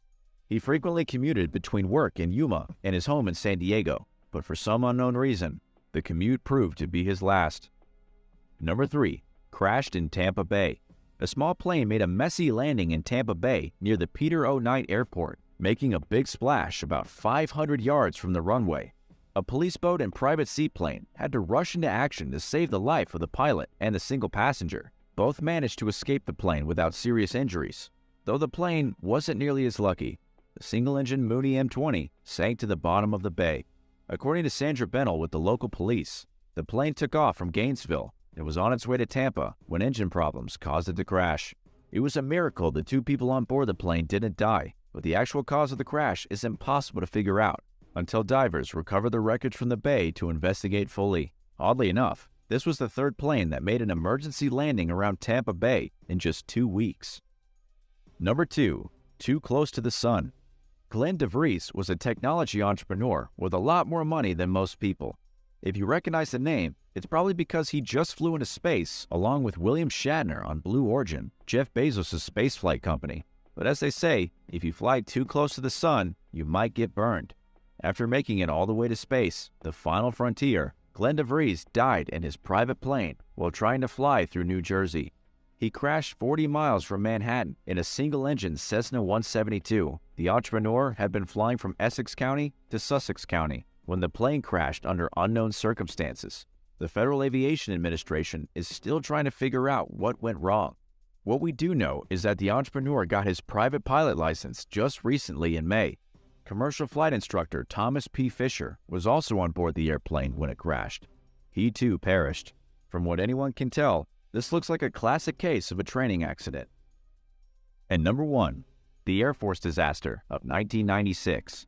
He frequently commuted between work in Yuma and his home in San Diego, but for some unknown reason, the commute proved to be his last. Number 3. Crashed in Tampa Bay. A small plane made a messy landing in Tampa Bay near the Peter O. Knight Airport, making a big splash about 500 yards from the runway. A police boat and private seaplane had to rush into action to save the life of the pilot and the single passenger. Both managed to escape the plane without serious injuries, though the plane wasn't nearly as lucky. The single-engine Mooney M20 sank to the bottom of the bay. According to Sandra Bennell with the local police, the plane took off from Gainesville and was on its way to Tampa when engine problems caused it to crash. It was a miracle the 2 people on board the plane didn't die, but the actual cause of the crash is impossible to figure out until divers recover the wreckage from the bay to investigate fully. Oddly enough, this was the 3rd plane that made an emergency landing around Tampa Bay in just 2 weeks. Number 2. Too close to the sun. Glenn DeVries was a technology entrepreneur with a lot more money than most people. If you recognize the name, it's probably because he just flew into space along with William Shatner on Blue Origin, Jeff Bezos' spaceflight company. But as they say, if you fly too close to the sun, you might get burned. After making it all the way to space, the final frontier, Glenn DeVries died in his private plane while trying to fly through New Jersey. He crashed 40 miles from Manhattan in a single-engine Cessna 172. The entrepreneur had been flying from Essex County to Sussex County when the plane crashed under unknown circumstances. The Federal Aviation Administration is still trying to figure out what went wrong. What we do know is that the entrepreneur got his private pilot license just recently in May. Commercial flight instructor Thomas P. Fisher was also on board the airplane when it crashed. He too perished. From what anyone can tell, this looks like a classic case of a training accident. And number 1, the Air Force disaster of 1996.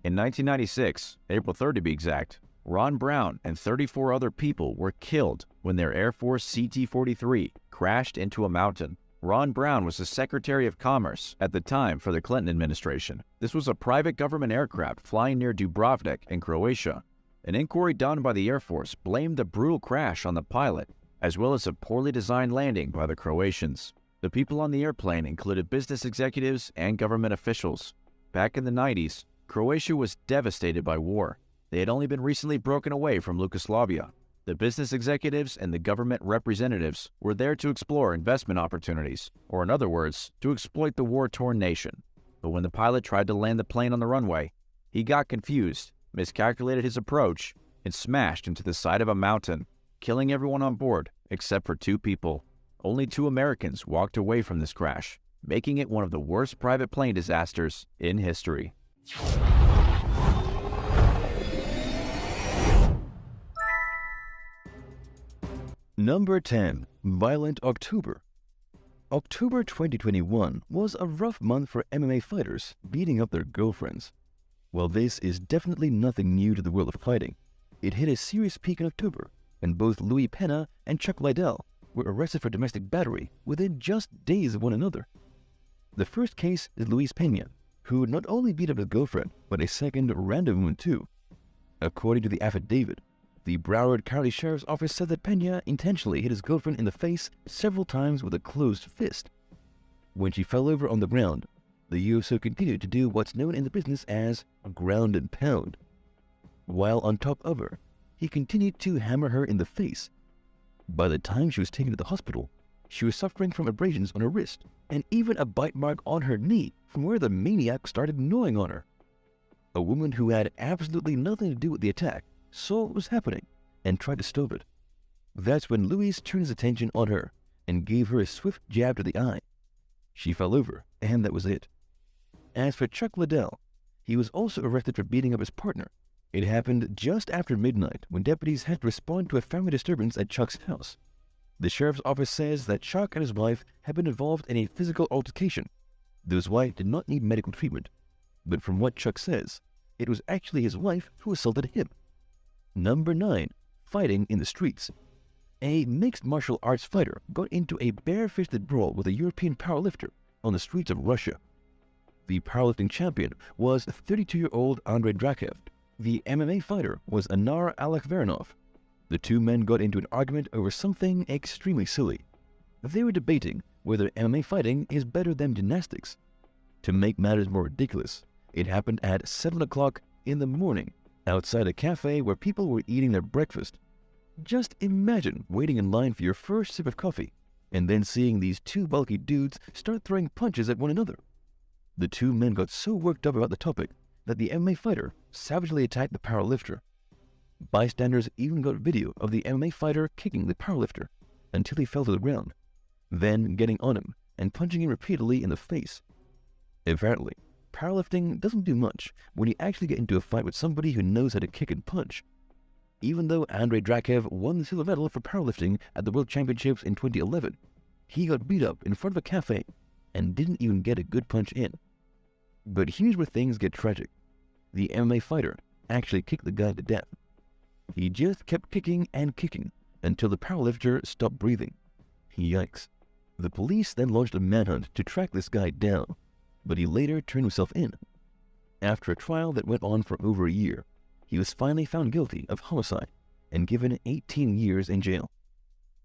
In 1996, April 3rd to be exact, Ron Brown and 34 other people were killed when their Air Force CT-43 crashed into a mountain. Ron Brown was the Secretary of Commerce at the time for the Clinton administration. This was a private government aircraft flying near Dubrovnik in Croatia. An inquiry done by the Air Force blamed the brutal crash on the pilot, as well as a poorly designed landing by the Croatians. The people on the airplane included business executives and government officials. Back in the 90s, Croatia was devastated by war. They had only been recently broken away from Yugoslavia. The business executives and the government representatives were there to explore investment opportunities, or in other words, to exploit the war-torn nation. But when the pilot tried to land the plane on the runway, he got confused, miscalculated his approach, and smashed into the side of a mountain, killing everyone on board except for 2 people. Only 2 Americans walked away from this crash, making it one of the worst private plane disasters in history. Number 10. Violent October. October 2021 was a rough month for MMA fighters beating up their girlfriends. While this is definitely nothing new to the world of fighting, it hit a serious peak in October when both Louis Pena and Chuck Liddell were arrested for domestic battery within just days of one another. The first case is Luis Pena, who not only beat up his girlfriend, but a second random woman too. According to the affidavit, the Broward County Sheriff's Office said that Pena intentionally hit his girlfriend in the face several times with a closed fist. When she fell over on the ground, the USO continued to do what's known in the business as a ground and pound. While on top of her, he continued to hammer her in the face. By the time she was taken to the hospital, she was suffering from abrasions on her wrist and even a bite mark on her knee from where the maniac started gnawing on her. A woman who had absolutely nothing to do with the attack saw what was happening and tried to stop it. That's when Louis turned his attention on her and gave her a swift jab to the eye. She fell over, and that was it. As for Chuck Liddell, he was also arrested for beating up his partner. It happened just after midnight when deputies had to respond to a family disturbance at Chuck's house. The sheriff's office says that Chuck and his wife had been involved in a physical altercation, though his wife did not need medical treatment. But from what Chuck says, it was actually his wife who assaulted him. Number 9. Fighting in the streets. A mixed martial arts fighter got into a bare-fisted brawl with a European powerlifter on the streets of Russia. The powerlifting champion was 32-year-old Andrei Drakev. The MMA fighter was Anar Alekveranov. The 2 men got into an argument over something extremely silly. They were debating whether MMA fighting is better than gymnastics. To make matters more ridiculous, it happened at 7 o'clock in the morning, outside a cafe where people were eating their breakfast. Just imagine waiting in line for your first sip of coffee, and then seeing these 2 bulky dudes start throwing punches at one another. The 2 men got so worked up about the topic that the MMA fighter savagely attacked the powerlifter. Bystanders even got video of the MMA fighter kicking the powerlifter until he fell to the ground, then getting on him and punching him repeatedly in the face. Apparently, powerlifting doesn't do much when you actually get into a fight with somebody who knows how to kick and punch. Even though Andrei Drakev won the silver medal for powerlifting at the World Championships in 2011, he got beat up in front of a cafe and didn't even get a good punch in. But here's where things get tragic. The MMA fighter actually kicked the guy to death. He just kept kicking and kicking until the powerlifter stopped breathing. Yikes. The police then launched a manhunt to track this guy down, but he later turned himself in. After a trial that went on for over a year, he was finally found guilty of homicide and given 18 years in jail.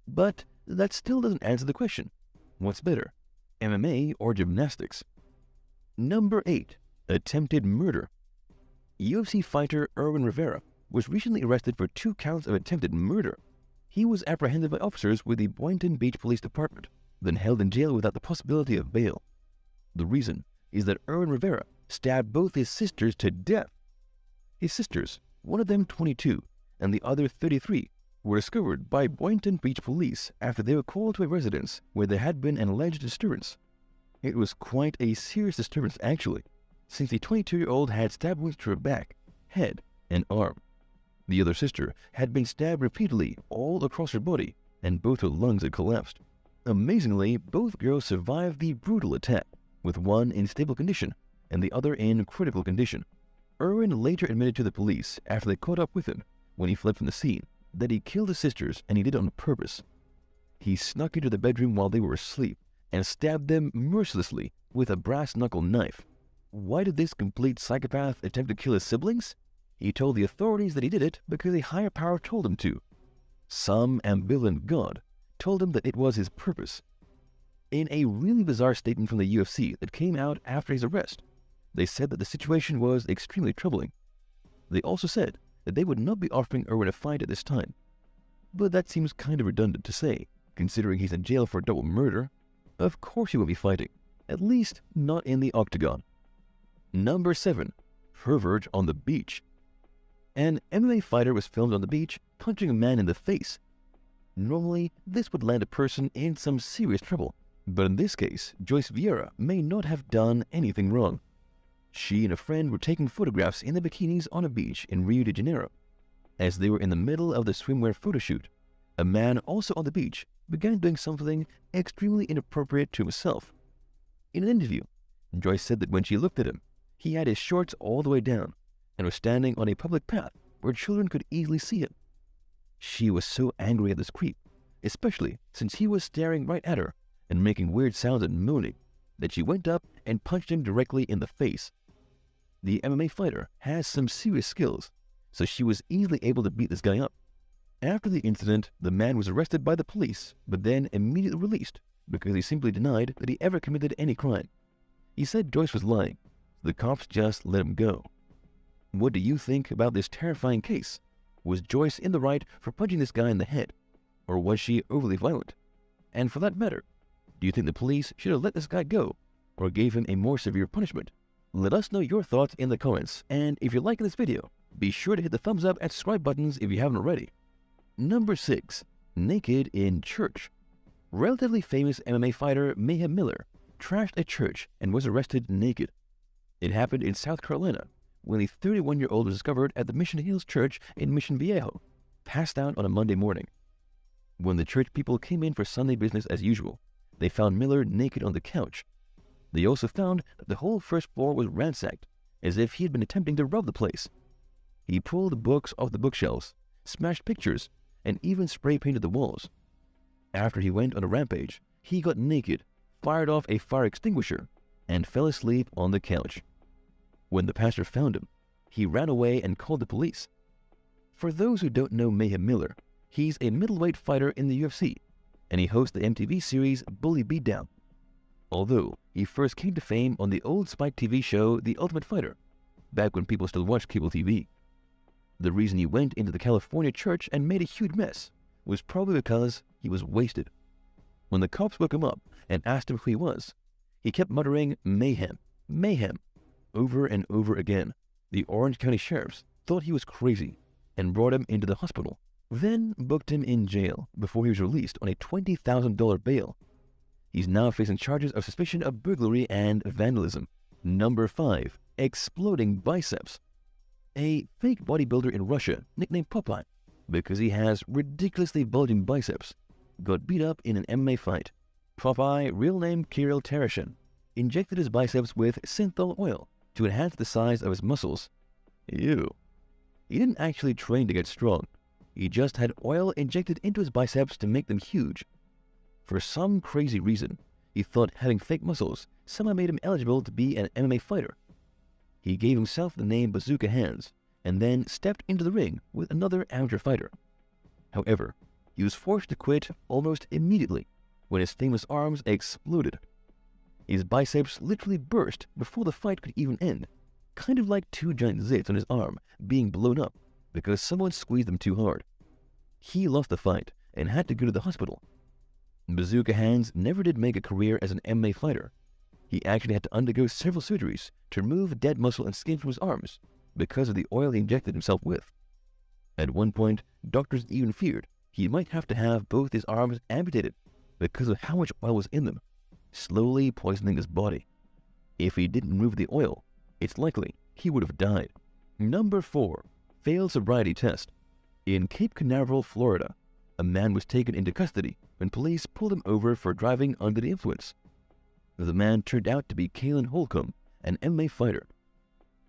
But that still doesn't answer the question. What's better, MMA or gymnastics? Number 8. Attempted murder. UFC fighter Irwin Rivera was recently arrested for 2 counts of attempted murder. He was apprehended by officers with the Boynton Beach Police Department, then held in jail without the possibility of bail. The reason is that Irwin Rivera stabbed both his sisters to death. His sisters, one of them 22 and the other 33, were discovered by Boynton Beach Police after they were called to a residence where there had been an alleged disturbance. It was quite a serious disturbance actually, since the 22-year-old had stab wounds to her back, head, and arm. The other sister had been stabbed repeatedly all across her body, and both her lungs had collapsed. Amazingly, both girls survived the brutal attack, with one in stable condition and the other in critical condition. Irwin later admitted to the police after they caught up with him when he fled from the scene that he killed his sisters and he did it on purpose. He snuck into the bedroom while they were asleep and stabbed them mercilessly with a brass knuckle knife. Why did this complete psychopath attempt to kill his siblings? He told the authorities that he did it because a higher power told him to. Some ambivalent god told him that it was his purpose. In a really bizarre statement from the UFC that came out after his arrest, they said that the situation was extremely troubling. They also said that they would not be offering Irwin a fight at this time. But that seems kind of redundant to say, considering he's in jail for double murder. Of course he won't be fighting, at least not in the octagon. Number 7. Pervert on the beach. An MMA fighter was filmed on the beach punching a man in the face. Normally, this would land a person in some serious trouble, but in this case, Joyce Vieira may not have done anything wrong. She and a friend were taking photographs in their bikinis on a beach in Rio de Janeiro. As they were in the middle of the swimwear photo shoot, a man also on the beach began doing something extremely inappropriate to himself. In an interview, Joyce said that when she looked at him, he had his shorts all the way down and was standing on a public path where children could easily see him. She was so angry at this creep, especially since he was staring right at her and making weird sounds and moaning, that she went up and punched him directly in the face. The MMA fighter has some serious skills, so she was easily able to beat this guy up. After the incident, the man was arrested by the police, but then immediately released because he simply denied that he ever committed any crime. He said Joyce was lying, so the cops just let him go. What do you think about this terrifying case? Was Joyce in the right for punching this guy in the head, or was she overly violent? And for that matter, do you think the police should have let this guy go, or gave him a more severe punishment? Let us know your thoughts in the comments, and if you're liking this video, be sure to hit the thumbs up and subscribe buttons if you haven't already. Number 6. Naked in church. Relatively famous MMA fighter Mayhem Miller trashed a church and was arrested naked. It happened in South Carolina when the 31-year-old was discovered at the Mission Hills Church in Mission Viejo, passed out on a Monday morning. When the church people came in for Sunday business as usual, they found Miller naked on the couch. They also found that the whole first floor was ransacked, as if he had been attempting to rob the place. He pulled books off the bookshelves, smashed pictures, and even spray painted the walls. After he went on a rampage, he got naked, fired off a fire extinguisher, and fell asleep on the couch. When the pastor found him, he ran away and called the police. For those who don't know Mayhem Miller, he's a middleweight fighter in the UFC, and he hosts the MTV series Bully Beatdown. Although he first came to fame on the old Spike TV show The Ultimate Fighter, back when people still watched cable TV. The reason he went into the California church and made a huge mess was probably because he was wasted. When the cops woke him up and asked him who he was, he kept muttering "Mayhem, mayhem," over and over again. The Orange County sheriffs thought he was crazy and brought him into the hospital, then booked him in jail before he was released on a $20,000 bail. He's now facing charges of suspicion of burglary and vandalism. Number 5. Exploding biceps. A fake bodybuilder in Russia, nicknamed Popeye because he has ridiculously bulging biceps, got beat up in an MMA fight. Popeye, real name Kirill Tereshin, injected his biceps with synthol oil to enhance the size of his muscles. Ew. He didn't actually train to get strong. He just had oil injected into his biceps to make them huge. For some crazy reason, he thought having fake muscles somehow made him eligible to be an MMA fighter. He gave himself the name Bazooka Hands and then stepped into the ring with another amateur fighter. However, he was forced to quit almost immediately when his famous arms exploded. His biceps literally burst before the fight could even end, kind of like two giant zits on his arm being blown up because someone squeezed them too hard. He lost the fight and had to go to the hospital. Bazooka Hands never did make a career as an MMA fighter. He actually had to undergo several surgeries to remove dead muscle and skin from his arms because of the oil he injected himself with. At one point, doctors even feared he might have to have both his arms amputated because of how much oil was in them, slowly poisoning his body. If he didn't remove the oil, it's likely he would have died. Number 4. Failed sobriety test. In Cape Canaveral, Florida, a man was taken into custody when police pulled him over for driving under the influence. The man turned out to be Kalen Holcomb, an MMA fighter.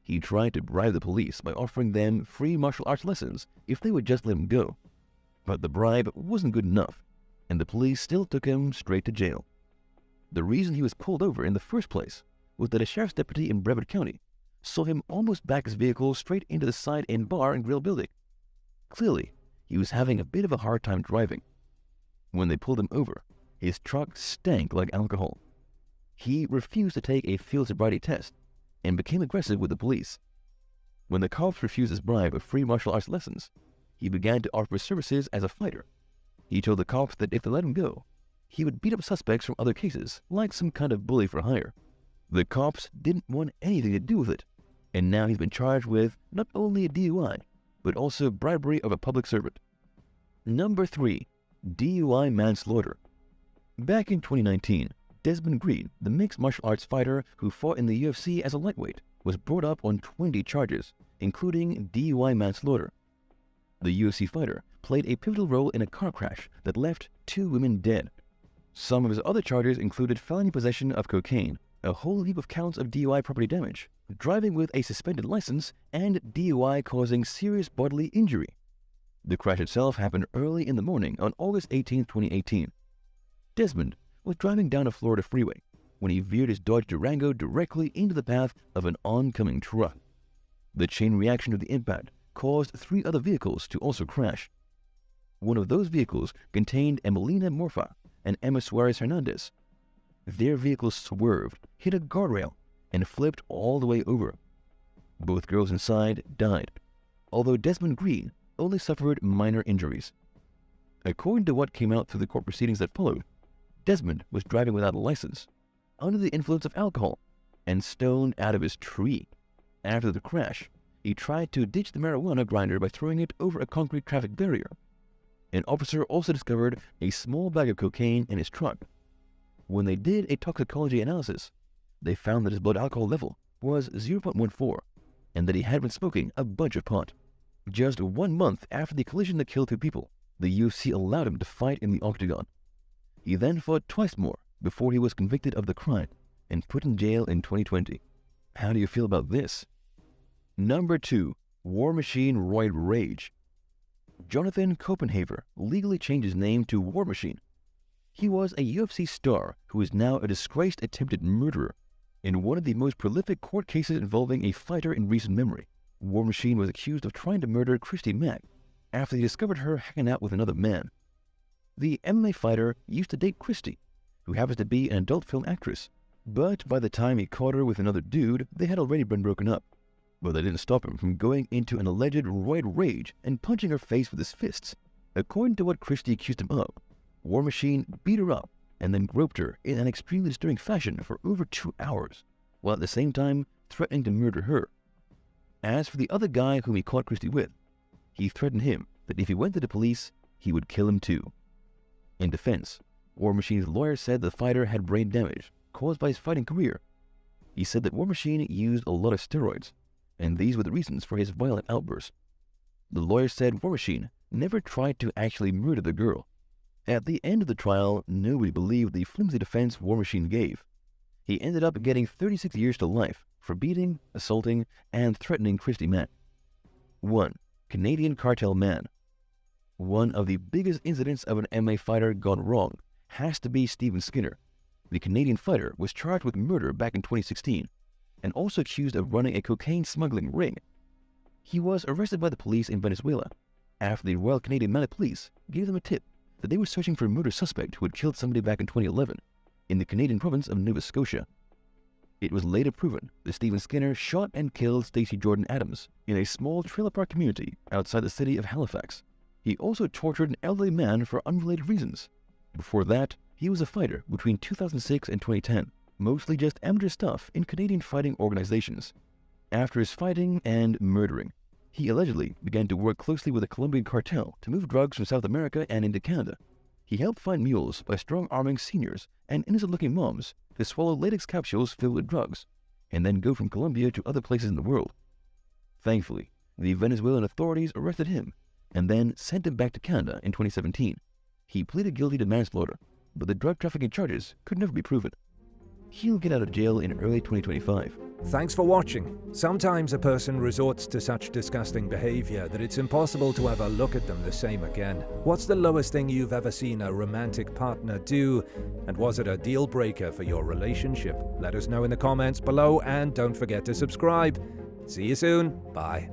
He tried to bribe the police by offering them free martial arts lessons if they would just let him go. But the bribe wasn't good enough, and the police still took him straight to jail. The reason he was pulled over in the first place was that a sheriff's deputy in Brevoort County saw him almost back his vehicle straight into the side-end bar and grill building. Clearly, he was having a bit of a hard time driving. When they pulled him over, his truck stank like alcohol. He refused to take a field sobriety test and became aggressive with the police. When the cops refused his bribe of free martial arts lessons, he began to offer services as a fighter. He told the cops that if they let him go, he would beat up suspects from other cases, like some kind of bully for hire. The cops didn't want anything to do with it, and now he's been charged with not only a DUI, but also bribery of a public servant. Number 3. DUI manslaughter. Back in 2019, Desmond Green, the mixed martial arts fighter who fought in the UFC as a lightweight, was brought up on 20 charges, including DUI manslaughter. The UFC fighter played a pivotal role in a car crash that left 2 women dead. Some of his other charges included felony possession of cocaine, a whole heap of counts of DUI property damage, driving with a suspended license, and DUI causing serious bodily injury. The crash itself happened early in the morning on August 18, 2018. Desmond was driving down a Florida freeway when he veered his Dodge Durango directly into the path of an oncoming truck. The chain reaction of the impact caused 3 other vehicles to also crash. One of those vehicles contained Emelina Morfa and Emma Suarez Hernandez. Their vehicles swerved, hit a guardrail, and flipped all the way over. Both girls inside died, although Desmond Green only suffered minor injuries. According to what came out through the court proceedings that followed, Desmond was driving without a license, under the influence of alcohol, and stoned out of his tree. After the crash, he tried to ditch the marijuana grinder by throwing it over a concrete traffic barrier. An officer also discovered a small bag of cocaine in his truck. When they did a toxicology analysis, they found that his blood alcohol level was 0.14 and that he had been smoking a bunch of pot. Just 1 month after the collision that killed 2 people, the UFC allowed him to fight in the octagon. He then fought twice more before he was convicted of the crime and put in jail in 2020. How do you feel about this? Number 2. War Machine Roid Rage. Jonathan Copenhaver legally changed his name to War Machine. He was a UFC star who is now a disgraced attempted murderer. In one of the most prolific court cases involving a fighter in recent memory, War Machine was accused of trying to murder Christy Mack after he discovered her hanging out with another man. The MMA fighter used to date Christy, who happens to be an adult film actress, but by the time he caught her with another dude, they had already been broken up. But that didn't stop him from going into an alleged roid rage and punching her face with his fists. According to what Christy accused him of, War Machine beat her up and then groped her in an extremely disturbing fashion for over 2 hours, while at the same time threatening to murder her. As for the other guy whom he caught Christy with, he threatened him that if he went to the police, he would kill him too. In defense, War Machine's lawyer said the fighter had brain damage caused by his fighting career. He said that War Machine used a lot of steroids, and these were the reasons for his violent outbursts. The lawyer said War Machine never tried to actually murder the girl. At the end of the trial, nobody believed the flimsy defense War Machine gave. He ended up getting 36 years to life for beating, assaulting, and threatening Christy Mack. 1. Canadian Cartel Man. One of the biggest incidents of an MMA fighter gone wrong has to be Steven Skinner. The Canadian fighter was charged with murder back in 2016 and also accused of running a cocaine smuggling ring. He was arrested by the police in Venezuela after the Royal Canadian Mounted Police gave them a tip that they were searching for a murder suspect who had killed somebody back in 2011 in the Canadian province of Nova Scotia. It was later proven that Steven Skinner shot and killed Stacey Jordan Adams in a small trailer park community outside the city of Halifax. He also tortured an elderly man for unrelated reasons. Before that, he was a fighter between 2006 and 2010, mostly just amateur stuff in Canadian fighting organizations. After his fighting and murdering, he allegedly began to work closely with the Colombian cartel to move drugs from South America and into Canada. He helped find mules by strong-arming seniors and innocent-looking moms to swallow latex capsules filled with drugs, and then go from Colombia to other places in the world. Thankfully, the Venezuelan authorities arrested him and then sent him back to Canada in 2017. He pleaded guilty to manslaughter, but the drug trafficking charges could never be proven. He'll get out of jail in early 2025. Thanks for watching. Sometimes a person resorts to such disgusting behavior that it's impossible to ever look at them the same again. What's the lowest thing you've ever seen a romantic partner do? And was it a deal breaker for your relationship? Let us know in the comments below, and don't forget to subscribe. See you soon. Bye.